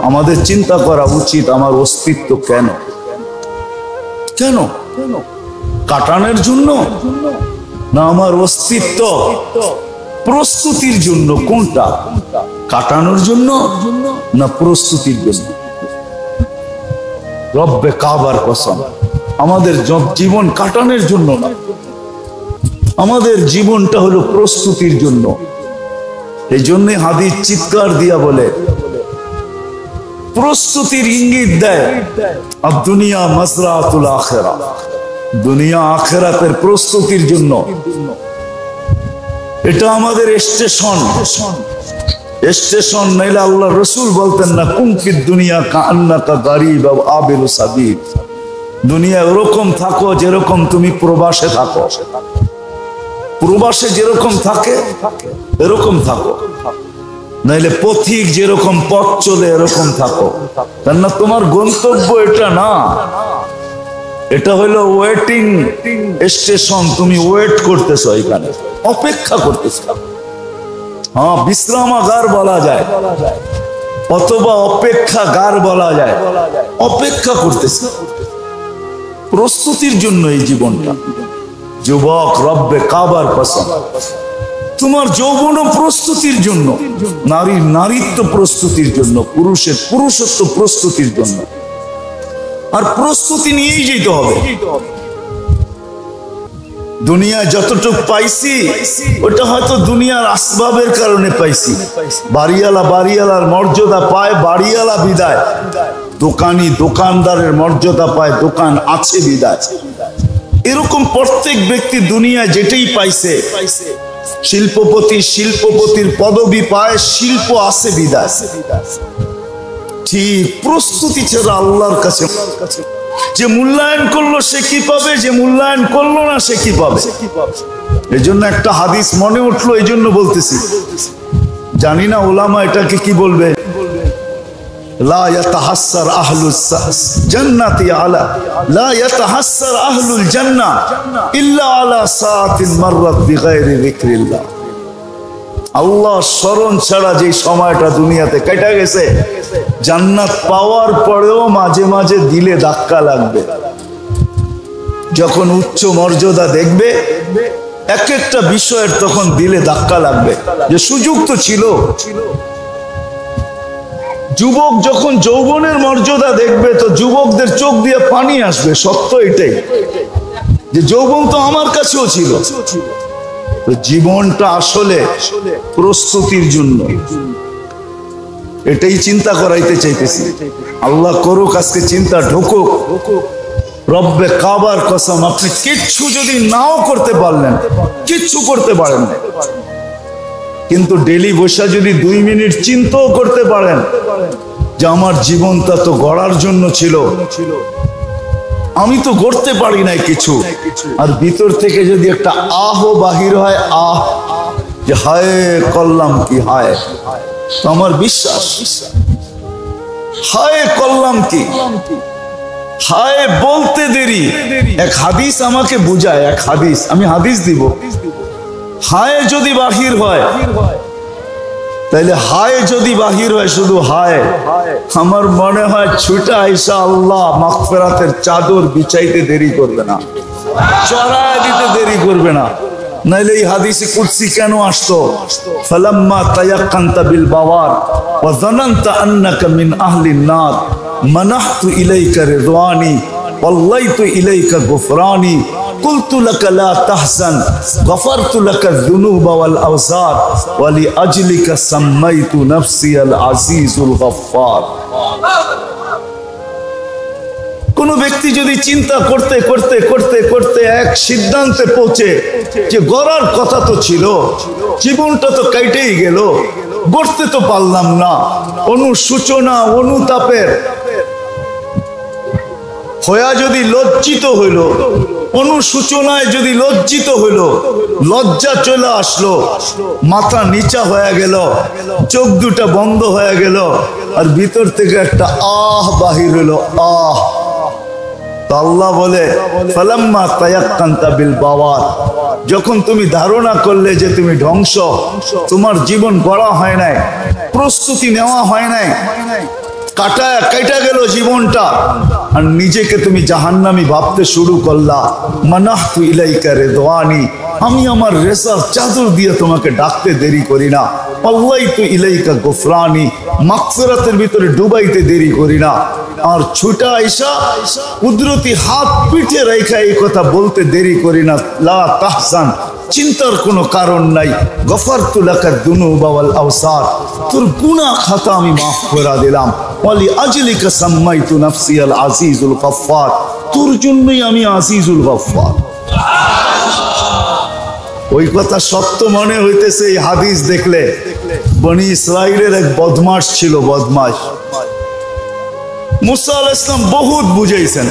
আমাদের চিন্তা করা উচিত আমার অস্তিত্ব কেন, কেন কাটানোর জন্য না আমার অস্তিত্ব প্রস্তুতির জন্য? কোনটা, কাটানোর জন্য না প্রস্তুতির জন্য? রব্বে কাবার কসম, আমাদের জীবন কাটানোর জন্য না, আমাদের জীবনটা হলো প্রস্তুতির জন্য। এই জন্যে হাদিস চিৎকার দিয়া বলে, প্রস্তুতির ইঙ্গিত দেয়, আর দুনিয়া মাজরাতুল আখিরা, দুনিয়া আখিরাতের প্রস্তুতির জন্য। এটা আমাদের স্টেশন, স্টেশন নাইলে আল্লাহ রসুল বলতেন না কুনফিদ দুনিয়া কাআন্নাকা গারিব আও আবিরু সাবিল, দুনিয়া ওরকম থাকো যেরকম তুমি প্রবাসে থাকো, প্রবাসে যেরকম থাকে এরকম থাকো, নাইলে পথিক যেরকম পথ চলে এরকম থাকো। কেননা তোমার গন্তব্য এটা না, এটা হলো ওয়েটিং স্টেশন, তুমি ওয়েট করতেছো, এখানে অপেক্ষা করতেছো। হ্যাঁ, বিশ্রামাগার বলা যায় অথবা অপেক্ষাগার বলা যায়, অপেক্ষা করতেছে প্রস্তুতির জন্য এই জীবনটা। যুবক, রব্বে কাবার কসম, তোমার যৌবন প্রস্তুতির জন্য, নারীর নারীত্ব প্রস্তুতির জন্য, পুরুষের পুরুষত্ব প্রস্তুতির জন্য। আর প্রস্তুতি নিয়েই যেতে হবে। দুনিয়া যতটুকু পাইছি ওটা হয়তো দুনিয়ার আসবাবের কারণে পাইছি। বাড়িওয়ালা বাড়িওয়ালার মর্যাদা পায়, বাড়িওয়ালা বিদায়। দোকানি দোকানদারের মর্যাদা পায়, দোকান আছে বিদায়। এরকম প্রত্যেক ব্যক্তি দুনিয়ায় যেটাই পাইছে, শিল্পপতি শিল্পপতির পদবি পায়, শিল্প আছে বিদায়। ঠিক প্রস্তুতি ছাড়া আল্লাহর কাছে যে মূল্যায়ন করলো সে কি পাবে, যে মূল্যায়ন করলো না সে কি পাবে। এই জন্য একটা হাদিস মনে উঠলো, এই জন্য বলতেছি। জানি না ওলামা এটাকে কি বলবে, লা ইয়াতাহাসসার আহলুস জান্নাতি আলা লা ইয়াতাহাসসার আহলুল জান্নাহ ইল্লা আলা সাআতিন মাররাত বিগাইরি যিকরিল্লাহ। আল্লাহ স্মরণ ছাড়া যে সময়টা দুনিয়াতে কেটে গেছে, জান্নাত পাওয়ার পরেও মাঝে মাঝে দিলে ধাক্কা লাগবে। যখন উচ্চ মর্যাদা দেখবে এক একটা বিষয়ের, তখন দিলে ধাক্কা লাগবে যে সুযোগ তো ছিল। যুবক যখন যৌবনের মর্যাদা দেখবে তো যুবকদের চোখ দিয়ে পানি আসবে। সত্য এটাই যে যৌবন তো আমার কাছেও ছিল। তো জীবনটা আসলে প্রস্তুতির জন্য, এটাই চিন্তা করাইতে চাইতেছি। আল্লাহ করুক আজকে চিন্তা ঢুকুক। রব্বে কাবার কসম, আপনি কিচ্ছু যদি নাও করতে পারলেন, কিচ্ছু করতে পারেন না, কিন্তু ডেলি বসা যদি 2 মিনিট চিন্তাও করতে পারেন যে আমার জীবনটা তো গড়ার জন্য ছিল, আমি তো গড়তে পারি নাই কিছু, আর ভিতর থেকে যদি একটা আহ বাহির হয়, আহ যে হায় করলাম কি, হায়, তো আমার বিশ্বাস হায় করলাম কি, হায় বলতে দেরি। এক হাদিস আমাকে বুঝায়, এক হাদিস, আমি হাদিস দিব। হায় যদি বাহির হয়, তাইলে হায় যদি বাহির হয় শুধু হায়, আমার মনে হয় ছুটা আইসা আল্লাহ মাগফিরাতের চাদর বিছাইতে দেরি করবে না, চড়ায় দিতে দেরি করবে না। নাইলে এই হাদিসে কুদসি কেন আসতো? ফালাম্মা তায়াক্কানতা বিল বাওয়ার ওয়া যানানতা আন্নাকা মিন আহলিন নার মানাহতু ইলাইকা রিদওয়ানি ওয়াল্লাইতু ইলাইকা গুফরানি قلت لك لا تحزن غفرت لك الذنوب والأوزار ولأجلك سميت نفسي العزيز الغفار। কোন ব্যক্তি যদি চিন্তা করতে করতে করতে করতে এক সিদ্ধান্তে পৌঁছে যে গড়ার কথা তো ছিল, জীবনটা তো কাইটেই গেল, গড়তে তো পারলাম না, অনুসূচনা অনুতাপের হইয়া যদি লজ্জিত হইল, অনুসূচনায় যদি লজ্জিত হইল, লজ্জা চলে আসলো, মাথা নিচা হয়ে গেল, চোখ দুটা বন্ধ হয়ে গেল, আর ভিতর থেকে একটা আহ বাহির হইল, আহ। তো আল্লাহ বলে ফালাম্মা তায়াক্কানতা বিল বাওয়ার, যখন তুমি ধারণা করলে যে তুমি ধ্বংস, তোমার জীবন গড়া হয় নাই, প্রস্তুতি নেওয়া হয় নাই, কাটা গেল জীবনটা, আর নিজেকে তুমি জাহান্নামী ভাবতে শুরু করলা, মানাহতু ইলাইকা রিদওয়ানি, আমি আমার রেসার চাদর দিয়ে তোমাকে ডাকতে দেরি করি না, আল্লাইতু ইলাইকা গুফরানি, মাগফিরাতের ভিতরে ডুবাইতে দেরি করি না, আর ছুটা আইসা কুদরতি হাত পিঠে রেখা এই কথা বলতে দেরি করি না, লা তাহজান, চিন্তার কোনো কারণ নাই, গফারতু লাকা যুনুবা ওয়াল আওসার, তোর গুনাহ খাতা আমি মাফ করে দিলাম, ওয়ালি আজলিকা সাম্মাইতু নাফসি আল আজিজুল গফফার, তোর জন্যই আমি আজিজুল গফফার। ওই কথা সত্য মনে হইতেছে এই হাদিস দেখলে। বনি ইসরাইলের এক বদমাশ ছিল, বদমাশ। মুসা আলাইহিস সালাম বহুত বুঝাইছেন,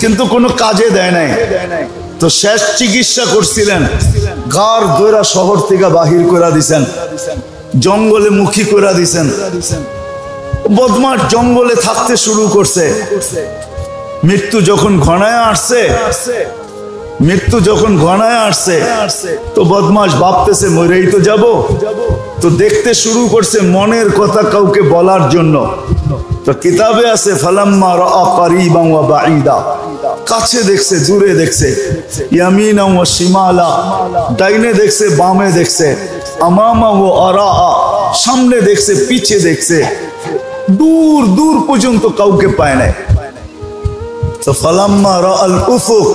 কিন্তু কোনো কাজে দেয় নাই। তো শেষ চিকিৎসা করছিলেন, গার দৈরা শহর থেকে বাহির করে দিছেন, জঙ্গলে মুখী করে দিছেন। বদমাশ জঙ্গলে থাকতে শুরু করছে। মৃত্যু যখন ঘনায় আসছে, তো বদমাশ ভাবতেছে মরেই তো যাব, তো দেখতে শুরু করছে মনের কথা কাউকে বলার জন্য। তো কিতাবে আছে ফালাম্মা রাআ কারিবান ওয়া বাঈদা, কাছে দেখছে, দূরে দেখছে, ইয়ামিনা ওয়া শিমালা, ডাইনে দেখছে, বামে দেখছে, আমামা ওয়া আরা, সামনে দেখছে, পিছে দেখছে, দূর দূর পর্যন্ত কাউকে পায় নাই। তো ফালাম্মা রাআল উফুক,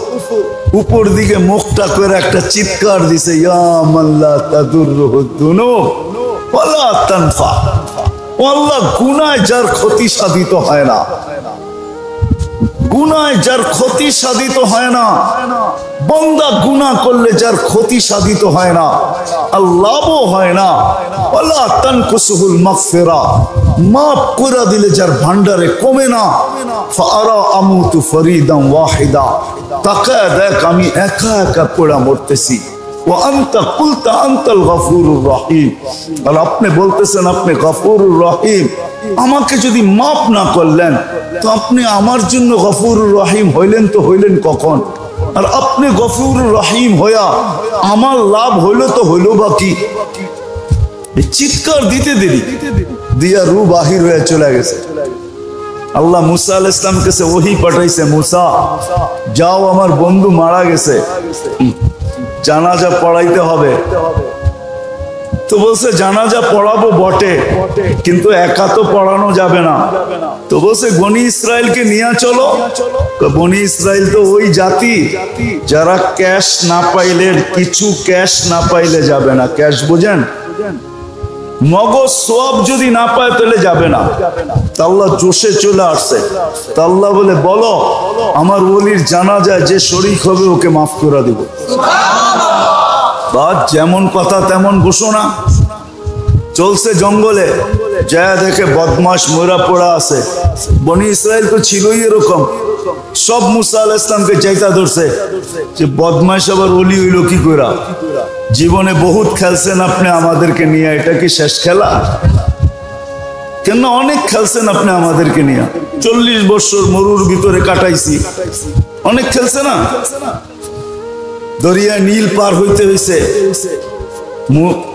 উপর দিকে মুখটা করে একটা চিৎকার দিছে, ইয়া মান লা তাদুররুহু যুনুব ওয়ালা তানফা, ও আল্লাহ, গুনায় যার ক্ষতি সাধিত হয় না, গুনায় যার ক্ষতি সাধিত হয় না, বান্দা গুনাহ করলে যার ক্ষতি সাধিত হয় না, আল্লাহও হয় না, ওয়ালা তানকুসুহুল মাগফিরা, মাফ করে দিলে যার ভান্ডারে কমে না, ফাআরা আমুতু ফরিদান ওয়াহিদা, তাকায় দেখ আমি একা একা পড়া মরতেছি, ওয়া আনতা কুলতা আনতাল গফুরুর রহিম, আর আপনি বলতেছেন আপনি গফুরুর রহিম, আমাকে যদি মাফ না করলেন তো আপনি আমার জন্য গফুরুর রহিম হইলেন তো হইলেন কখন? আর আপনি গফুরুর রহিম হইয়া আমার লাভ হইল তো হইল বা কি? চিৎকার দিতে দেরি দিয়া রু বাহির হয়ে চলে গেছে। আল্লাহ মুসা আলাইহিস সালামের কাছে ওহী পাঠাইছে, মুসা যাও, আমার বন্ধু মারা গেছে, জানাজা পড়াইতে হবে। তো বলছে জানাজা পড়াবো বটে, কিন্তু একা তো পড়ানো যাবে না। তো বলছে বনি ইসরায়েলকে নিয়ে চলো। বনি ইসরায়েল তো ওই জাতি যারা ক্যাশ না পাইলে, কিছু ক্যাশ না পাইলে যাবে না। ক্যাশ বুঝেন? নগদ সওয়াব যদি না পায় তাহলে যাবে না। আল্লাহ জোশে চলে আসছে। আল্লাহ বলে বলো আমার ওলির জানাজায় যে শরীক হবে ওকে মাফ করে দিব। বাদ যেমন কথা তেমন ঘোষণা। চলছে জঙ্গলে, যা দেখে বদমাশ মরা পড়া আছে। বনি ইসরায়েল তো ছিলই এরকম, সব মুসা আলাইহিস সালামকে চাইতা ধরছে যে বদমাশ আবার ওলি হইল কি কইরা। জীবনে বহুত খেলছেন আপনি আমাদেরকে নিয়ে, এটা কি শেষ খেলা? কেন অনেক খেলছেন আপনি আমাদেরকে নিয়ে, 40 বছর মরুর ভিতরে কাটাইছি, অনেক খেলছে না? দরিয়া নীল পার হইতে হইছে,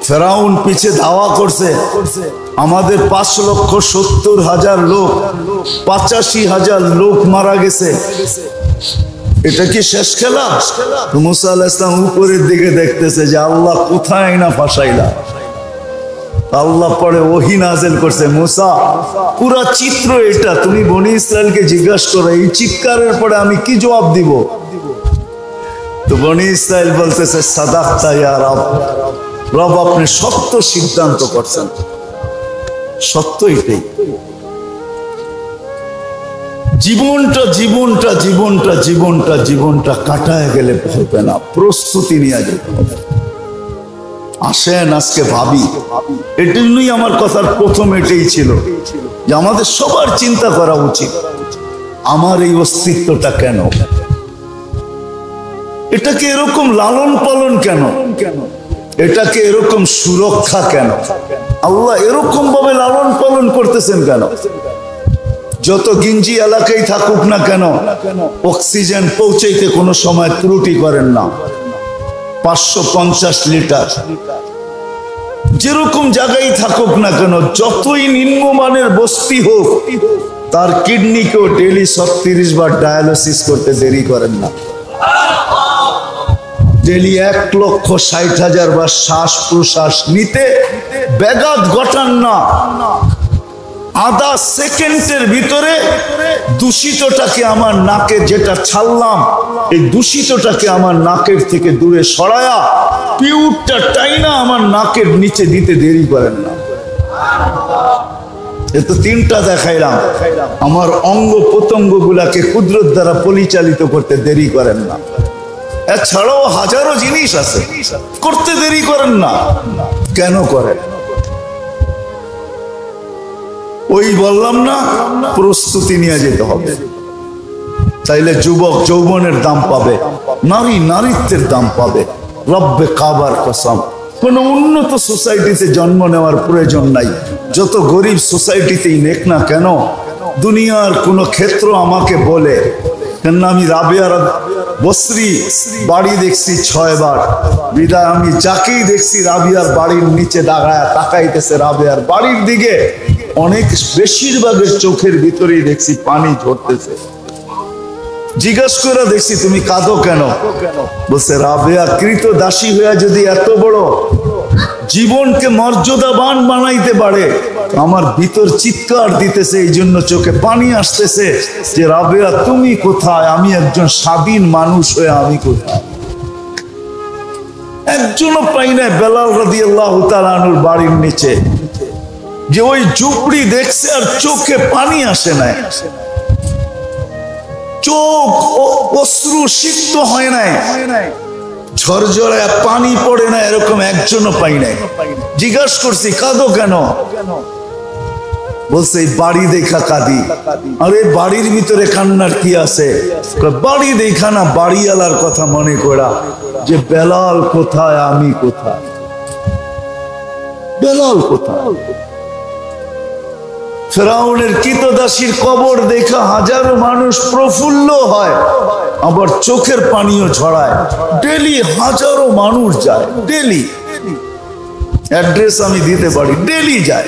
ফেরাউন পিছে ধাওয়া করছে, আমাদের 5,70,000 লোক, 85,000 লোক মারা গেছে। এটা কি শেষ খেলা? মুসা আলাইহিস সালাম উপরের দিকে দেখতেছে যে আল্লাহ কোথায় না ফাঁসাইলা। আল্লাহ পরে ওহী নাযিল করছে, মুসা পুরা চিত্র এটা, তুমি বনি ইসরায়েলকে জিজ্ঞাসা করো এই চিৎকারের পরে আমি কি জবাব দিব। তো বনি ইসরায়েল বলতেছে সাদাকতা ইয়া রব, রব আপনি সত্য সিদ্ধান্ত করছেন, সত্য এটাই। জীবনটা জীবনটা জীবনটা জীবনটা জীবনটা কাটায় গেলে হবে না, প্রস্তুতি নিয়ে যেতে হবে। আসেন আজকে ভাবি, এটার জন্যই আমার কথার প্রথম এটাই ছিল যে আমাদের সবার চিন্তা করা উচিত আমার এই অস্তিত্বটা কেন, এটাকে এরকম লালন পালন কেন, এটাকে এরকম সুরক্ষা কেন, আল্লাহ এরকম ভাবে লালন পালন করতেছেন কেন। যত গিঞ্জি এলাকায় থাকুক না কেন অক্সিজেন পৌঁছাইতে কোনো সময় ত্রুটি করেন না। 550 লিটার যেরকম জায়গায় থাকুক না কেন, যতই নিম্নমানের বস্তি হোক, তার কিডনিকেও ডেইলি 36 বার ডায়ালিসিস করতে দেরি করেন না। ডেইলি 1,60,000 বার শ্বাস প্রশ্বাস নিতে ব্যাঘাত ঘটান না। আধা সেকেন্ডের ভিতরে দূষিতটাকে আমার নাকে যেটা ছাড়লাম, এই দূষিতটাকে আমার নাকের থেকে দূরে সরায়া পিউরটা টাইনা আমার নাকের নিচে দিতে দেরি করেন না। এ তো 3টা দেখাইলাম। আমার অঙ্গ প্রত্যঙ্গ গুলাকে কুদরত দ্বারা পরিচালিত করতে দেরি করেন না। এছাড়াও হাজারো জিনিস আছে, করতে দেরি করেন না। কেন করেন? ওই বললাম না, প্রস্তুতি নিয়ে যেতে হবে। তাইলে যুবক যৌবনের দাম পাবে, নারী নারীত্বের দাম পাবে। রব্বে কাবার কসম, কোন উন্নত সোসাইটিতে জন্ম নেওয়ার প্রয়োজন নাই। যত গরিব সোসাইটিতেই নেক না কেন, দুনিয়ার কোন ক্ষেত্র আমাকে বলে, কেন আমি রাবেয়ার বসরি বাড়ি দেখছি 6 বার, বিদায় আমি যাকেই দেখছি রাবিয়ার বাড়ির নিচে দাঁড়ায় তাকাইতেছে রাবেয়ার বাড়ির দিকে, অনেক বেশিরভাগের চোখের ভিতরেই দেখছি পানি ঝরতেছে। জিজ্ঞাসা করে দেখছি তুমি কাঁদো কেন? বলছে রাবেয়া কৃত দাসী হইয়া যদি এত বড় জীবনকে মর্যাদাবান বানাইতে পারে, আমার ভিতর চিৎকার দিতেছে, এই জন্য চোখে পানি আসতেছে যে রাবেয়া তুমি কোথায়, আমি একজন স্বাধীন মানুষ হয়ে আমি কোথায়। একজনও পাই না বেলাল রাদিয়াল্লাহু তাআলা আনহুর বাড়ির নিচে যে ওই ঝুপড়ি দেখছে আর চোখে পানি আসে নাই, চোখ অশ্রু সিক্ত হয় নাই, ঝরঝরায় পানি পড়ে না, এরকম একজনও পাই নাই। জিজ্ঞাসা করছি কাঁদো কেন? বলছে বাড়ি দেখা কাঁদি। আরে বাড়ির ভিতরে কান্নার কি আছে? বাড়ি দেখা না, বাড়িওয়ালার কথা মনে করা যে বেলাল কোথায়, আমি কোথায়, বেলাল কোথায়। ফেরাউনের কৃতদাসীর কবর দেখা হাজারো মানুষ প্রফুল্ল হয়, আবার চোখের পানিও ছড়ায়। ডেলি হাজারো মানুষ যায়, ডেলি। অ্যাড্রেস আমি দিতে পারি, ডেলি যায়।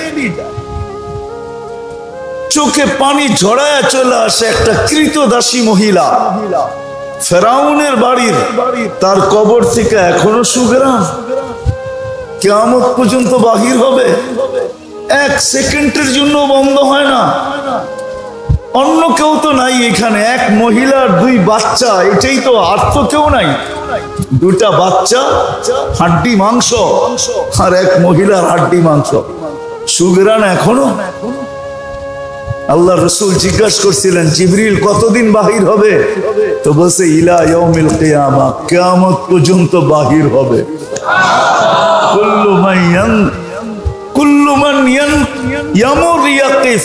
চোখে পানি ঝরায় চলে আসে একটা কৃতদাসী মহিলা, ফেরাউনের বাড়ির, তার কবর থেকে এখনো সুঘ্রাণ কিয়ামত পর্যন্ত বাহির হবে, এক সেকেন্ডের জন্য বন্ধ হয় না। অন্য কেউ তো নাই এখানে, এক মহিলার দুই বাচ্চা, এটাই তো, আর তো কেউ নাই। দুটা বাচ্চা হাড্ডি মাংস, আর এক মহিলার হাড্ডি মাংস, সুঘ্রাণ এখনো। আল্লাহ রসুল জিজ্ঞাসা করছিলেন, জিবরিল কতদিন বাহির হবে? তো বলছে ইলা ইয়াউমিল কিয়ামা, কিয়ামত পর্যন্ত বাহির হবে। কুল্লু মান ইয়ামুর ইয়াকিফ,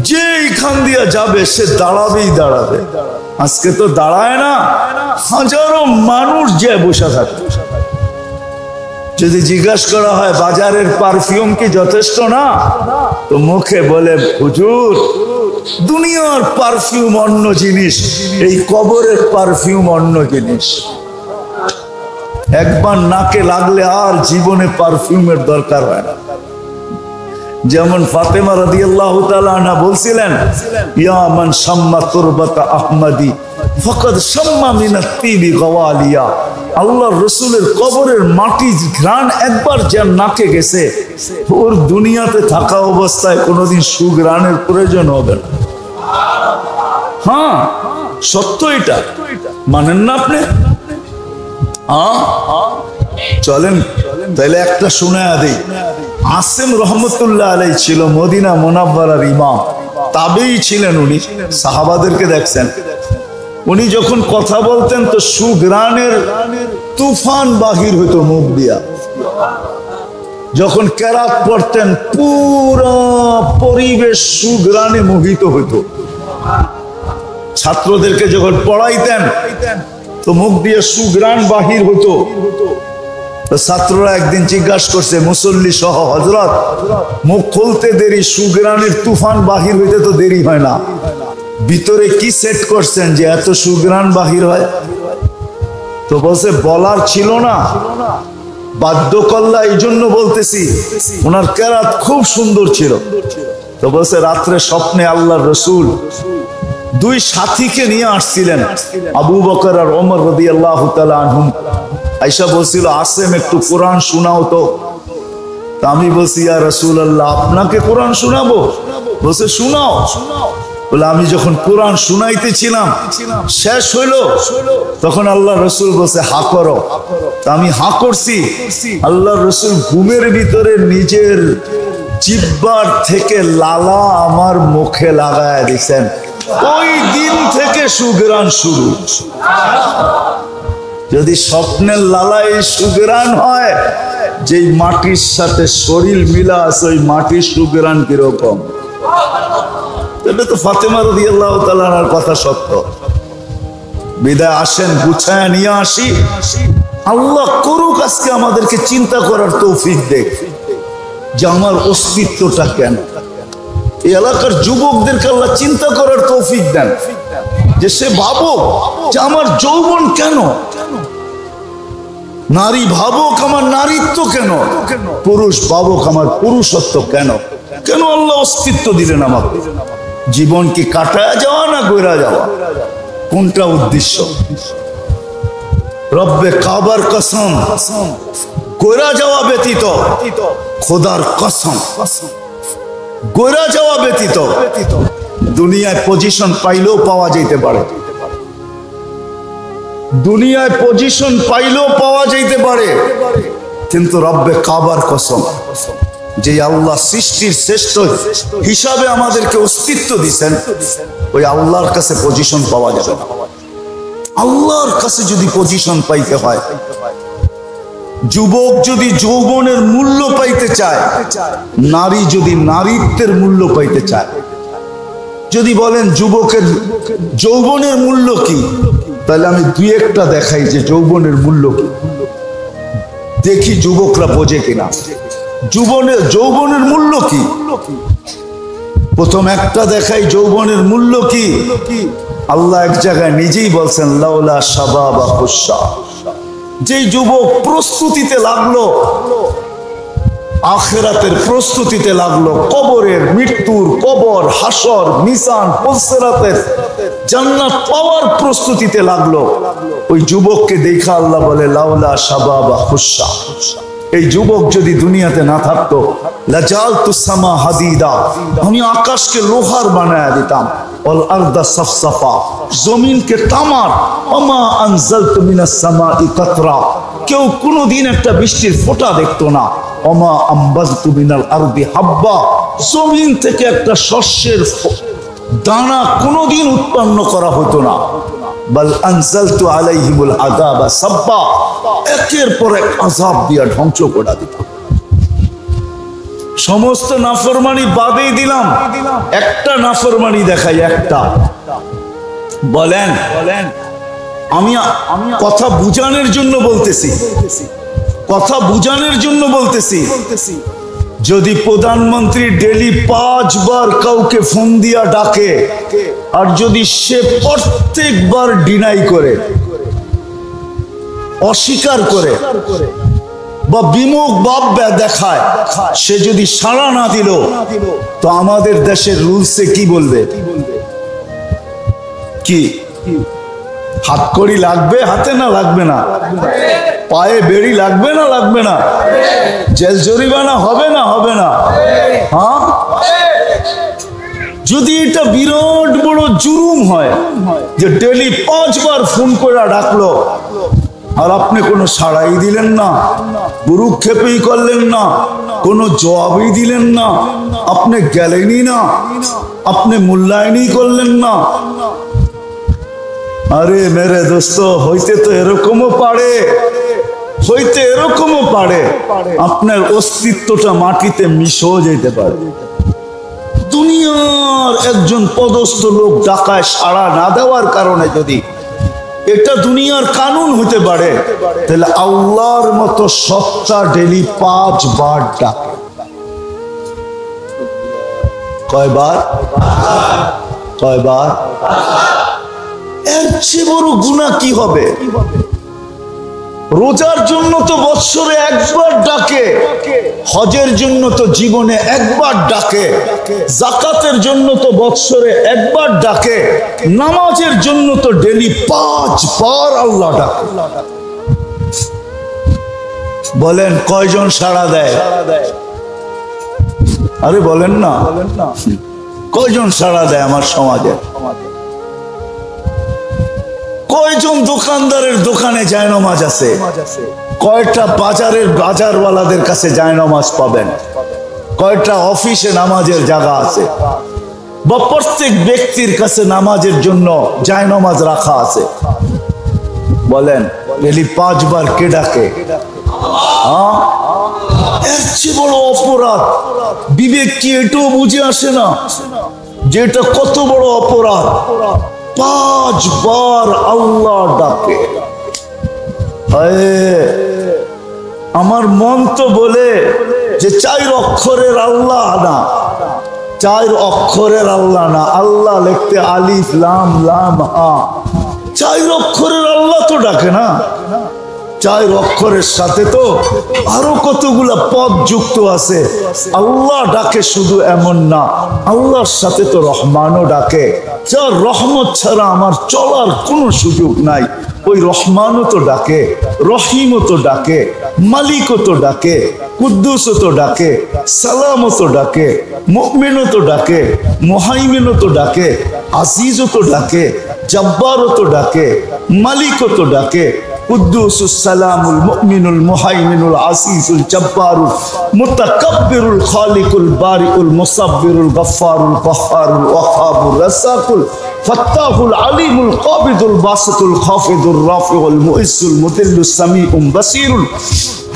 যে এখান দিয়ে যাবে সে দাঁড়াবেই দাঁড়াবে। আজকে তো দাঁড়ায় না, হাজারো মানুষ যে বসে থাকে। যদি জিজ্ঞাসা করা হয় বাজারের পারফিউম কি যথেষ্ট না, তো মুখে বলে হুজুর দুনিয়ার পারফিউম অন্য জিনিস, এই কবরের পারফিউম অন্য জিনিস। একবার নাকে লাগলে আর জীবনে পারফিউমের দরকার হয় না। যেমন ফাতেমা রাদিয়াল্লাহু তাআলা আনহা বলছিলেন, ইয়া মান শাম্মা তুরবাতা আহমদি ফাকাদ শাম্মা মিনাত তিবি গাওয়ালিয়া। আল্লাহর রসুলের কবরের মাটির ঘ্রাণ একবার যার নাকে গেছে, ওর দুনিয়াতে থাকা অবস্থায় কোনোদিন সুঘ্রাণের প্রয়োজন হবে না। হ্যাঁ, সত্য এটা, মানেন না আপনি? চলেন তাহলে একটা শোনায়া দেই। আসেম রহমতুল্লাহ আলাইহি ছিল মদিনা মুনাওয়ারার ইমাম, তাবেই ছিলেন উনি, সাহাবাদেরকে দেখছেন। উনি যখন কথা বলতেন তো সুঘ্রাণের তুফান বাহির হইতো মুখ দিয়া। যখন কেরাত পড়তেন পুরো পরিবেশ সুঘ্রাণে মোহিত হইতো। ছাত্রদেরকে যখন পড়াইতেন তো মুখ দিয়ে সুঘ্রাণ বাহির হতো। তো ছাত্ররা একদিন জিজ্ঞাসা করছে, মুসল্লি সহ, হযরত মুখ খুলতে দেরি, সুঘ্রাণের তুফান বাহির হইতে তো দেরি হয় না, ভিতরে কি সেট করছেন যে এত সুঘ্রাণ বাহির হয়? তো বলছে বলার ছিল না, বাধ্য করলা, এই জন্য বলতেছি। ওনার কেরাত খুব সুন্দর ছিল। তো বলছে রাত্রে স্বপ্নে আল্লাহর রসুল দুই সাথীকে নিয়ে আসছিলেন, আবু বকর আর ওমর রাদিয়াল্লাহু তাআলা আনহুম। আয়েশা বলছিল, আসেম একটু কোরআন শোনাও তো। আমি বলছি, ইয়া রাসূলুল্লাহ আপনাকে কোরআন শোনাবো? বলছে শোনাও। বলে আমি যখন কোরআন শুনাইতেছিলাম শেষ হইল, তখন আল্লাহ রসুল বলছে হা করো। আমি হা করছি। আল্লাহ রসুল ঘুমের ভিতরে নিজের জিহ্বার থেকে লালা আমার মুখে লাগায় দিয়েছেন। ওই দিন থেকে সুঘ্রাণ শুরু। যদি স্বপ্নের লালায় সুঘ্রাণ হয়, যেই মাটির সাথে শরীর মিলা আছে ওই মাটির সুঘ্রাণ কিরকম? এটা তো ফাতেমা রাদিয়াল্লাহু তাআলা আনহার কথা সত্য। বিদায় আসেন, গুছায় নিয়ে আসি। আল্লাহ করুক আজকে আমাদেরকে চিন্তা করার তৌফিক দেখ যে আমার অস্তিত্বটা কেন। এই এলাকার যুবকদেরকে আল্লাহ চিন্তা করার তৌফিক দেন যে সে ভাবুক যে আমার যৌবন কেন, নারী ভাবুক আমার নারীত্ব কেন, পুরুষ ভাবুক আমার পুরুষত্ব কেন। কেন আল্লাহ অস্তিত্ব দিলেন আমাকে? জীবন কি কাটায় যাওয়া না গইরা যাওয়া? কোনটা উদ্দেশ্য? রব্বে কাবার কসম, গইরা যাওয়া ব্যতীত, খোদার কসম গইরা যাওয়া ব্যতীত দুনিয়ায় পজিশন পাইলেও পাওয়া যেতে পারে, দুনিয়ায় পজিশন পাইলেও পাওয়া যেতে পারে, কিন্তু রব্বে কাবার কসম, যে আল্লাহ সৃষ্টির শ্রেষ্ঠ হিসাবে আমাদেরকে অস্তিত্ব দিচ্ছেন, ওই আল্লাহর কাছে পজিশন পাওয়া যাবে না। আল্লাহর কাছে যদি পজিশন পাইতে হয়, যুবক যদি যৌবনের মূল্য পাইতে চায়, নারী যদি নারীত্বের মূল্য পাইতে চায়, যদি বলেন যুবকের যৌবনের মূল্য কি, তাহলে আমি দুই একটা দেখাই যে যৌবনের মূল্য কি, দেখি যুবকরা বোঝে কিনা। যৌবনের মূল্য কি? প্রথম একটা দেখাই যৌবনের মূল্য কি। আল্লাহ এক জায়গায় নিজেই বলছেন, লাউলা শাবাবা খুশা, যেই যুবক প্রস্তুতিতে লাগলো, আখিরাতের প্রস্তুতিতে লাগলো, কবরের মৃত্যুর, কবর, হাসর, মিজান, পুলসিরাতের, জান্নাত পাওয়ার প্রস্তুতিতে লাগলো। ওই যুবককে দেখা আল্লাহ বলে লাউলা শাবাবা খুশা, এই যুবক যদি দুনিয়াতে না থাকতো লাজালতু সামা হাদিদা, আমি আকাশকে লোহার বানায়া দিতাম, ওয়াল আরদা সাফসাফা, জমিনকে তামার, ওমা আনজালতু মিনাস সামাই কাতরা, কেউ কোনোদিন একটা বৃষ্টির ফোঁটা দেখতো না, ওমা আম্বাজতু মিনাল আরদি হাব্বা, জমিন থেকে একটা শস্যের দানা কোনোদিন উৎপন্ন করা হতো না, বাল আনজালতু আলাইহিমুল আযাবা সাব্বা, একের পর এক আযাব দিয়া ধ্বংস করে দিতাম। সমস্ত নাফরমানি বাদেই দিলাম, একটা নাফরমানি দেখাই, একটা। বলেন আমি কথা বুঝানোর জন্য বলতেছি, কথা বুঝানোর জন্য বলতেছি, যদি প্রধানমন্ত্রী ডেলি 5 বার কাউকে ফোন দিয়া ডাকে, আর যদি সে প্রত্যেকবার ডিনাই করে, অস্বীকার করে বা বিমুখ ভাব দেখায়, সে যদি সাড়া না দিল, তো আমাদের দেশের রুলসে কি বলবে? কি হাতকড়ি লাগবে হাতে, না লাগবে না? পায়ে বেড়ি লাগবে না লাগবে না? জেল জরিমানা হবে না হবে না? হ্যাঁ, যদি এটা বিরাট বড় জুলুম হয় যে ডেলি 5 বার ফোন করে ডাকলো আর আপনি কোনো সাড়াই দিলেন না, ভ্রুক্ষেপই করলেন না, কোনো জবাবই দিলেন না, আপনি গেলেনই না, আপনি মূল্যায়নই করলেন না, আরে মেরে দোস্ত, হইতে তো এরকমও পারে, হইতে এরকমও পারে আপনার অস্তিত্বটা মাটিতে মিশেও যেতে পারে। দুনিয়ার একজন পদস্থ লোক ডাকায় সাড়া না দেওয়ার কারণে যদি এটা দুনিয়ার কানুন হতে পারে, তাহলে আল্লাহর মতো সত্তা ডেলি 5 বার ডাকে। কয়বার? কয়বার? এর চেয়ে বড় গুনাহ কি হবে? রোজার জন্য তো বৎসরে 1 বার ডাকে, হজের জন্য তো জীবনে 1 বার ডাকে, যাকাতের জন্য তো বৎসরে 1 বার ডাকে, নামাজের জন্য তো ডেলি 5 বার আল্লাহ ডাকে। বলেন কয়জন সাড়া দেয়? আরে বলেন না, কয়জন সাড়া দেয় আমার সমাজে? কয়জন দোকানদারের দোকানে জায়নামাজ আছে? কয়টা বাজারের বাজারওয়ালাদের কাছে জায়নামাজ পাবেন? কয়টা অফিসে নামাজের জায়গা আছে? বা প্রত্যেক ব্যক্তির কাছে নামাজের জন্য জায়নামাজ রাখা আছে? বলেন ডেলি 5 বার কে ডাকে? এর চেয়ে বড় অপরাধ বিবেক কি এটাও বুঝে আসে না যে এটা কত বড় অপরাধ? 5 বার আল্লাহ ডাকে। আমার মন তো বলে যে 4 অক্ষরের আল্লাহ না, 4 অক্ষরের আল্লাহ না, আল্লাহ লিখতে আলিফ লাম লাম হা, 4 অক্ষরের আল্লাহ তো ডাকে না। 4 অক্ষরের সাথে তো আরো কতগুলা পদ যুক্ত আছে। আল্লাহ ডাকে শুধু এমন না, আল্লাহর সাথে তো রহমানও ডাকে, যার রহমত ছাড়া আমার চলার কোনো সুযোগ নাই। ওই রহমানও তো ডাকে, রহিমও তো ডাকে, মালিকও তো ডাকে, কুদ্দুসও তো ডাকে, সালামও তো ডাকে, মুমিনও তো ডাকে, মুহাইমিনও তো ডাকে, আজিজও তো ডাকে, জব্বারও তো ডাকে, মালিকও তো ডাকে। কুদ্দুসুস সালামুল মুমিনুল মুহাইমিনুল আসিসুল জব্বারুল মুতাকাব্বিরুল খালিকুল বারিউল মুসাব্বিরুল গফফারুল কহ্হারুল ওয়াহাবুর রাসাকুল ফাত্তাহুল আলিমুল কাবিদুল বাসিতুল খাফিদুর রাফিউল মুইসুল মুদিল্লুস সামিউম বাসিরুল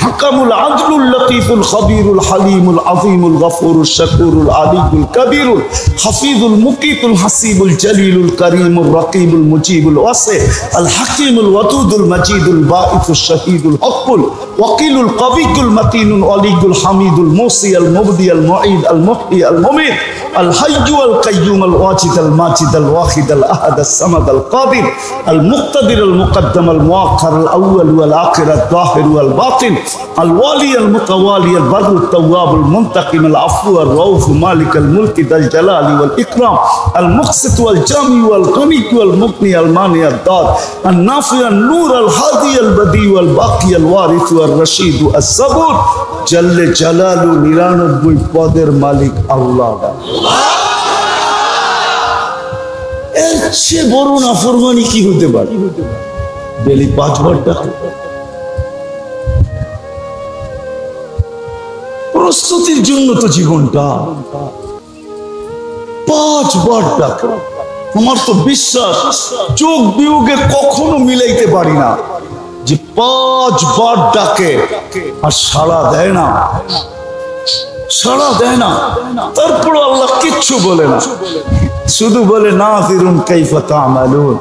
হাকামুল আদলুল লতীফুল খবীরুল হালিমুল আযীমুল গফুরুল শাকুরুল আলিয়ুল কবীরুল হাফিজুল মুকিতুল হাসিবুল জলিলুল করিমুল রকিবুল মুজিবুল ওয়াসি আল হাকিমুল ওয়াদুদুল মজিদুল বাঈসুল শহীদুল হকুল ওয়াকিলুল কবিয়ুল মতিনুল আলিয়ুল الحميد الموصي المبدي المعيد المحيي المميت الحي القيوم الواجد الماجد الواحد الأحد الصمد القادر المقتدر المقدم المؤخر الأول والآخر الظاهر والباطن الوالي المتوالي البر التواب المنتقم العفو الرؤوف مالك الملك ذا الجلال والإكرام المقسط والجامع والغني والمغني المانع الضار النافع النور الهادي البديع والباقي الوارث والرشيد الصبور جل جلاله 99 পদের মালিক আল্লাহ। এর চেয়ে বড় নাফরমানি কি হতে পারে? ডেলি 5 বার ডাকে, প্রস্তুতির জন্য তো জীবনটা 5 বার ডাকে। আমার তো বিশ্বাস যোগ বিয়োগে কখনো মিলাইতে পারি না যে 5 বার ডাকে আর সাড়া দেয় না, সাড়া দেয় না। তারপর আল্লাহ কিচ্ছু বলে না, শুধু বলে নাযিরুন কাইফা তা'মালুন,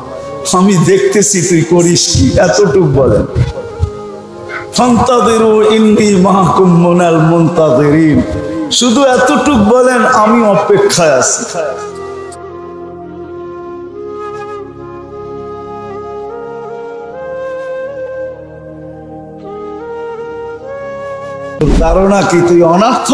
আমি দেখতেছি তুই করিস কি, এতটুকু বলেন। ফান্তাযিরু ইন্নী মা'আকুম মিনাল মুনতাযিরিন, শুধু এতটুকু বলেন আমি অপেক্ষায় আছি। ধারণা কি তুই অনার্থ?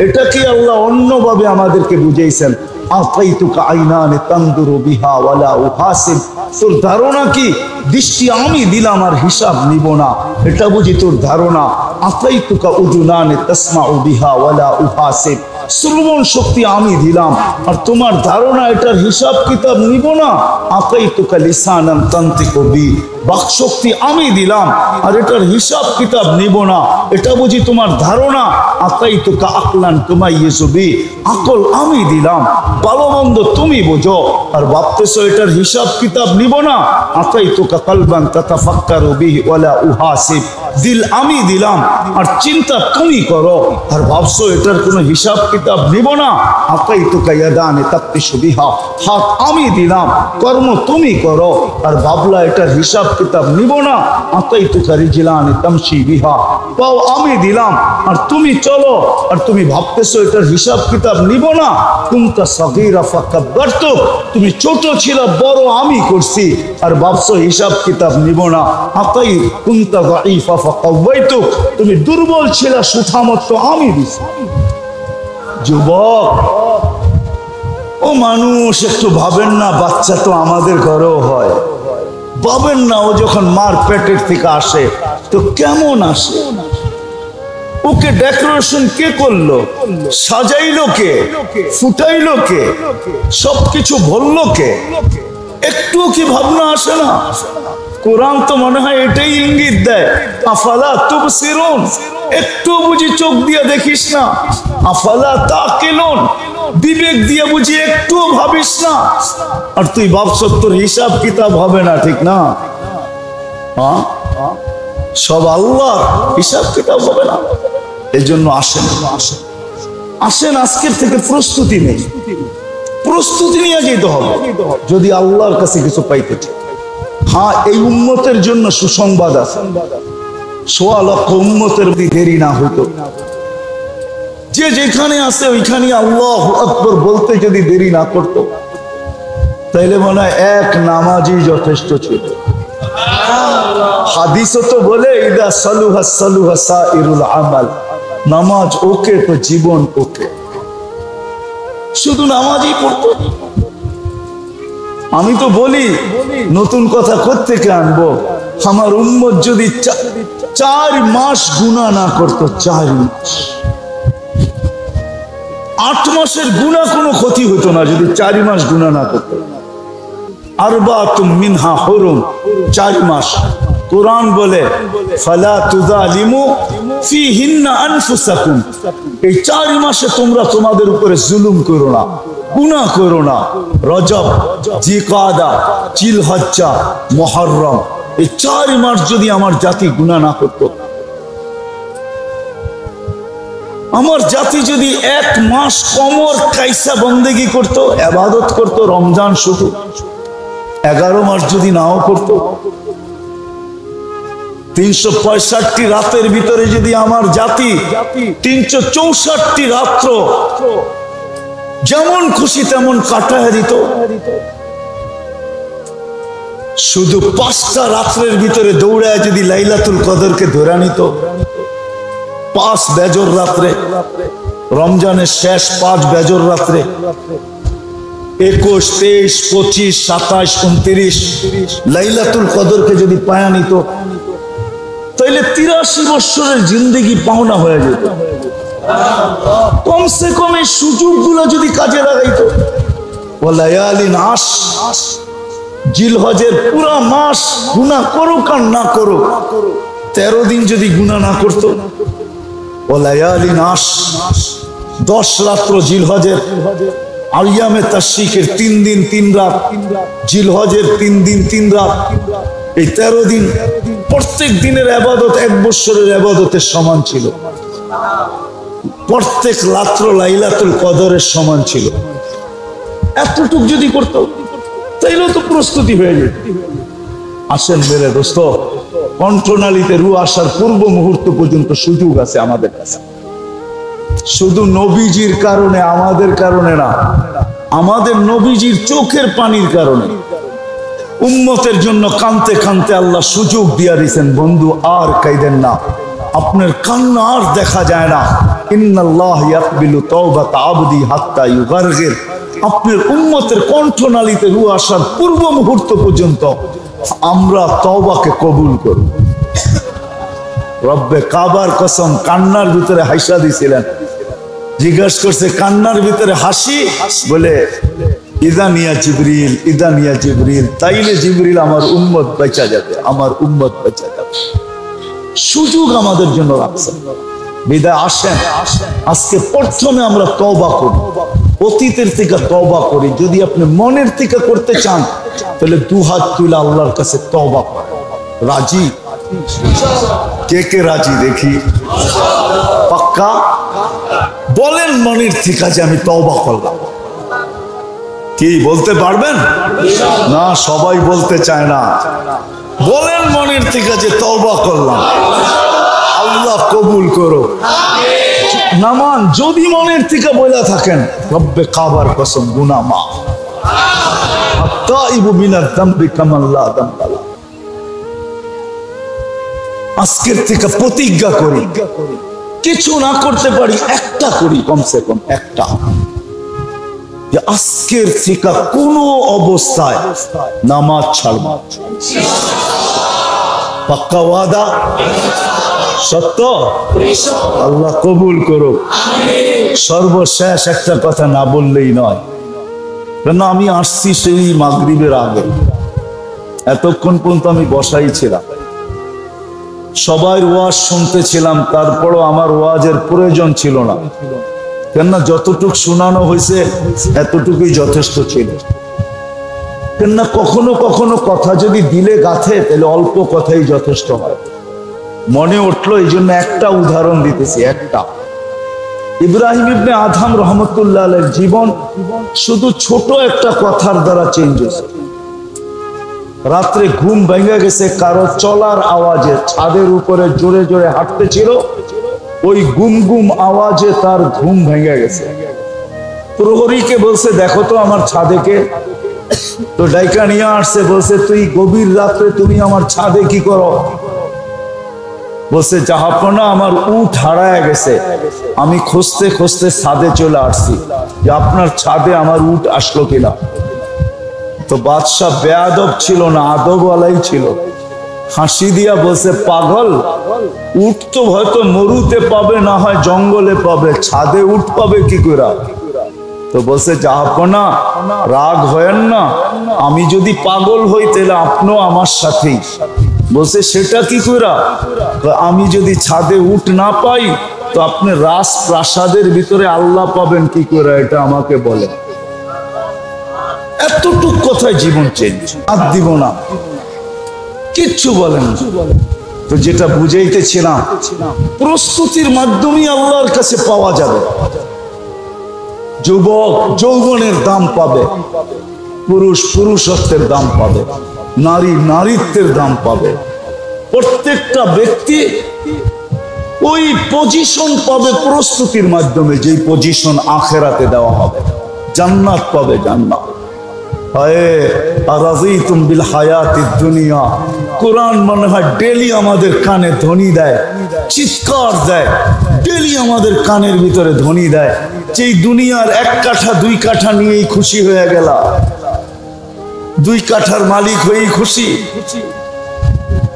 এটা কি আল্লাহ অন্যভাবে আমাদেরকে বুঝাইছেন? আতাইতুকা আইনানে তানদুরু বিহা ওয়ালা উহাসিব, তোর ধারণা কি দৃষ্টি আমি দিলাম আর হিসাব নিব না, এটা বুঝি তোর ধারণা? আতাইতুকা উযুনানে তাসমাউ বিহা ওয়ালা উহাসিব, শ্রবণ শক্তি আমি দিলাম আর তোমার ধারণা এটার হিসাব কিতাব নিব না। আতাইতুকা লিসানান তানতিকু বি, বাক শক্তি আমি দিলাম আর এটার হিসাব কিতাব নিব না, এটা বুঝি তোমার ধারণা? আতাইতুকা আকলান তুমাইয়িজু বি, আকল আমি দিলাম, ভালো মন্দ তুমি বোঝো আর ভাবতেছো এটার হিসাব কিতাব নিব না। আতাইতুকা কলবান তাতাফাক্কারু বিহি ওয়ালা উহাসিব, দিল আমি দিলাম আর চিন্তা তুমি করো আর ভাবছো এটার কোনো হিসাব কিতাব নিব না। আতাইতুকা ইয়াদানে তাকতিশু বিহা, হাত আমি দিলাম, কর্ম তুমি করো আর ভাবলা এটার হিসাব কিতাব নিব না। আতাইতুকা রিজলানে তামশি বিহা, পাও আমি দিলাম আর তুমি চলো আর তুমি ভাবতেছো এটার হিসাব কিতাব নিব না। কুনতা সাগীরা ফাকাব্বারতুক, তুমি ছোট ছিল বড় আমি করছি আর ভাবছো হিসাব কিতাব নিব না। আতাই কুনতা যায়ীফা ফাকাওয়াইতুক, তুমি দুর্বল ছিল সুঠামত আমি দিছি। যুবক ও মানুষ, একটু ভাবেন না, বাচ্চা তো আমাদের ঘরেও হয়, ভাবেন না ও যখন মার পেটের থেকে আসে তো কেমন আসে? ওকে ডেকোরেশন কে করলো, সাজাইলো কে, ফুটাইলো কে, সবকিছু বললো কে? একটুও কি ভাবনা আসে না? কোরআন তো মনে হয় এটাই ইঙ্গিত দেয়, আফালা তুবসিরুন, একটু বুঝি চোখ দিয়ে দেখিস না? আফালা তাকিলুন, বিবেক দিয়ে বুঝি একটু ভাবিস না? আর তুই ভাবছ তোর হিসাব কিতাব হবে না, ঠিক না? হ্যাঁ, সব আল্লাহ, হিসাব কিতাব হবে না। এই জন্য আসেন, আসেন, আজকের থেকে প্রস্তুতি নেই, প্রস্তুতি নিয়ে যেতে হবে যদি আল্লাহর কাছে কিছু পাইতে চাই। হ্যাঁ, এই উম্মতের জন্য সুসংবাদ আছে, ১৬ লক্ষ উম্মতের দেরি না হইতো, যে যেখানে আছে ওইখানে আল্লাহু আকবার বলতে যদি দেরি না করতো তাইলে মনে হয় এক নামাজই যথেষ্ট ছিল। হাদিসও তো বলে ইদা সালুহা সালুহা সাইরুল আমাল, নামাজ ওকে তো জীবন ওকে। শুধু নামাজই পড়তো। আমি তো বলি নতুন কথা কোত্থেকে আনবো? আমার উম্মত যদি 4 মাস গুনাহ না করতো, 4 মাস, 8 মাসের গুনাহ কোনো ক্ষতি হতো না যদি 4 মাস গুনাহ না করতো। আরবাতুম মিনহা হুরুম, 4 মাস। কোরআন বলে ফালা তুযালিমু ফীহিন্না আনফুসাকুম, এই 4 মাসে তোমরা তোমাদের উপরে জুলুম করো না, গুনাহ করো না। রজব, জিকাদা, জিলহজ্জা, মুহররম, এই 4 মাস যদি আমার জাতি গুনাহ না করতো, আমার জাতি যদি 1 মাস কমর কাইসা বন্দেগি করতো, ইবাদত করতো, রমজান শুধু 11 মাস যদি নাও করতো, 365 রাতের ভিতরে যদি আমার জাতি 364 রাত্র যেমন খুশি তেমন কাটায় দিত, শুধু 5টা রাত্রের ভিতরে দৌড়ায় যদি লাইলাতুল কদরকে ধরে নিত, 5 বেজর রাত্রে, রমজানের শেষ 5 বেজর রাত্রে, 21, 23, 25, 27, 29 লাইলাতুল কদরকে যদি পায়া নিত, তাইলে 83 বছরের জিন্দেগি পাওনা হয়ে যেত। কমসে কম এই সুযোগগুলো যদি কাজে লাগাইতো। ওয়ালায়ালিন আশ, জিলহজের পুরা মাস গুনাহ করুক আর না করুক, 13 দিন যদি গুনাহ না করতো। ওয়ালায়ালিন আশ, 10 রাত্র জিলহজের, আইয়ামে তাশরিকের 3 দিন 3 রাত, জিলহজের 3 দিন 3 রাত, এই 13 দিন প্রত্যেক দিনের ইবাদত 1 বছরের ইবাদতের সমান ছিল। প্রত্যেক রাত্র লাইলাতুল কদরের সমান ছিল। এতটুক যদি করতো তাইলেও তো প্রস্তুতি হয়ে যেত। আসেন মেরে দোস্ত, কণ্ঠনালীতে রূহ আসার পূর্ব মুহূর্ত পর্যন্ত সুযোগ আছে আমাদের কাছে। শুধু নবীজির কারণে, আমাদের কারণে না, আমাদের নবীজির চোখের পানির কারণে উম্মতের জন্য কানতে কানতে আল্লাহ সুযোগ দিয়া দিয়েছেন, বন্ধু আর কাইদেন না, আপনার কান্না আর দেখা যায় না। ইন্নাল্লাহ ইয়াকবিলু তাওবাতা আবদি হাত্তা ইউগারগির। আপনার উম্মতের কণ্ঠনালীতে রূহ আসার পূর্ব মুহূর্ত পর্যন্ত আমরা তওবাকে কবুল করব। রব্বে কাবার কসম, কান্নার ভিতরে হাসা দিছিলেন। জিজ্ঞাসা করছে কান্নার ভিতরে হাসি, বলে ইদানিয়া জিবরিল, ইদানিয়া জিবরিল, তাইলে জিবরিল আমার উম্মত বেঁচে যাবে, আমার উম্মত বেঁচে যাবে। সুযোগ আমাদের জন্য রাখছে। বিদায় আসেন, আজকে প্রথমে আমরা তওবা করি, অতীতের থেকে তওবা করি। যদি আপনি মনের থেকে করতে চান তাহলে 2 হাত তুলে আল্লাহর কাছে তওবা করেন। রাজি? কে কে রাজি দেখি? পাক্কা বলেন মনের থেকে যে আমি তওবা করলাম। কি বলতে পারবেন? না, সবাই বলতে চায় না। বলেন মনের থেকে যে তওবা করলাম, আল্লাহ কবুল করো। নামান যদি মনের থেকে বলে থাকেন, রব্বে কাবার কসম গুনাহ মাফ, আত্তাইবু মিনাজ যামবি কামান লা যামবা লাহু। আজকের থেকে প্রতিজ্ঞা করি, কিছু না করতে পারি একটা করি, কমসে কম একটা, যে আজকের থেকে কোন অবস্থায় নামাজ ছাড়ব। পাক্কা ওয়াদা? সত্য? আল্লাহ কবুল করুক। সর্বশেষ একটা কথা না বললেই নয়, কেন আমি আসছি সেই মাগরিবের আগে, এতক্ষণ পর্যন্ত আমি বসাই ছিলাম, সবাই ওয়াজ শুনতেছিলাম, তারপরও আমার ওয়াজের প্রয়োজন ছিল না, কেননা যতটুকু শোনানো হয়েছে এতটুকুই যথেষ্ট ছিল। কেননা কখনো কখনো কথা যদি দিলে গাথে তাহলে অল্প কথাই যথেষ্ট হয়। মনে উঠলো, এই জন্য একটা উদাহরণ দিতেছি। একটা ইব্রাহিম ইবনে আদম রহমতুল্লাহ আলাইহির জীবন শুধু ছোট একটা কথার দ্বারা চেঞ্জ হয়েছে। রাত্রে ঘুম ভেঙে গেছে কারো চলার আওয়াজে, ছাদের উপরে জোরে জোরে হাঁটতেছিল, ওই গুম গুম আওয়াজে তার ঘুম ভেঙে গেছে। প্রহরীকে বলছে দেখো তো আমার ছাদে কে, তো ডাইকা নিয়ে আসছে, বলছে তুই গভীর রাত্রে তুমি আমার ছাদে কি করো? বলছে জাহাপনা আমার উট হারায় গেছে, আমি খুঁজতে খুঁজতে ছাদে চলে আসছি, যে আপনার ছাদে আমার উট আসলো কিনা। তো বাদশাহ বেয়াদব ছিল না, আদবওয়ালাই ছিল, হাসি দিয়া বলছে পাগল, উট তো হয়তো মরুতে পাবে, না হয় জঙ্গলে পাবে, ছাদে উট পাবে কি করে? তো বলছে জাহাপনা রাগ হয়েন না, আমি যদি পাগল হই তাহলে আপনিও আমার সাথেই। বলছে সেটা কি করে? আমি যদি ছাদে উট না পাই তো আপনি রাজপ্রাসাদের ভিতরে আল্লাহ পাবেন কি করে, এটা আমাকে বলেন। এতটুক কথায় জীবন চেঞ্জ। আর দিব না, কিচ্ছু বলেন। তো যেটা বুঝাইতেছিলাম, প্রস্তুতির মাধ্যমে আল্লাহর কাছে পাওয়া যাবে। যুবক যৌবনের দাম পাবে, পুরুষ পুরুষত্বের দাম পাবে, নারী নারীত্বের দাম পাবে, প্রত্যেকটা ব্যক্তি ওই পজিশন পাবে প্রস্তুতির মাধ্যমে, যেই পজিশন আখেরাতে দেওয়া হবে। জান্নাত পাবে, জান্নাত। আরাযীতুম বিল হায়াতিদ দুনিয়া, কোরআন মনে হয় ডেলি আমাদের কানে ধ্বনি দেয়, চিৎকার দেয়, ডেলি আমাদের কানের ভিতরে ধ্বনি দেয় যে দুনিয়ার 1 কাঠা 2 কাঠা নিয়েই খুশি হয়ে গেল, 2 কাঠার মালিক হয়েই খুশি,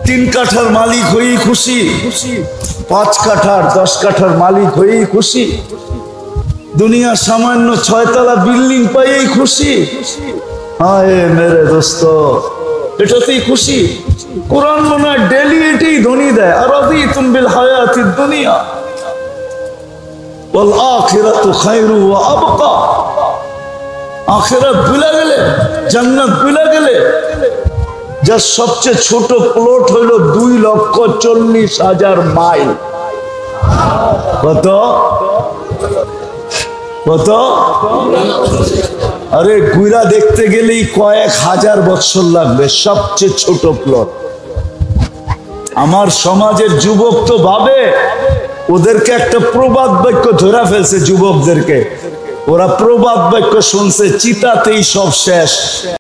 3 কাঠার মালিক হয়েই খুশি, 5 কাঠার 10 কাঠার মালিক হয়েই খুশি, দুনিয়া সামান্য 6 তলা বিল্ডিং পাইয়েই খুশি। হায় মেরে দোস্ত, এটাতেই খুশি। কোরআন মনে হয় ডেলি এটাই ধ্বনি দেয়, আরাযীতুম বিল হায়াতিদ দুনিয়া ওয়াল আখিরাতু খায়রু ওয়া আবকা। আখিরাত ভুলে গেলে, জান্নাত ভুলে গেলে, যার সবচেয়ে ছোট প্লট হইল 2,40,000 মাইল। কত কত? আরে গুইরা দেখতে গেলেই কয়েক হাজার বছর লাগবে, সবচেয়ে ছোট প্লট। আমার সমাজের যুবক তো ভাবে ওদেরকে একটা প্রবাদ বাক্য ধরা ফেলছে, যুবকদেরকে ওরা প্রবাদ বাক্য শুনছে, চিতাতেই সব শেষ।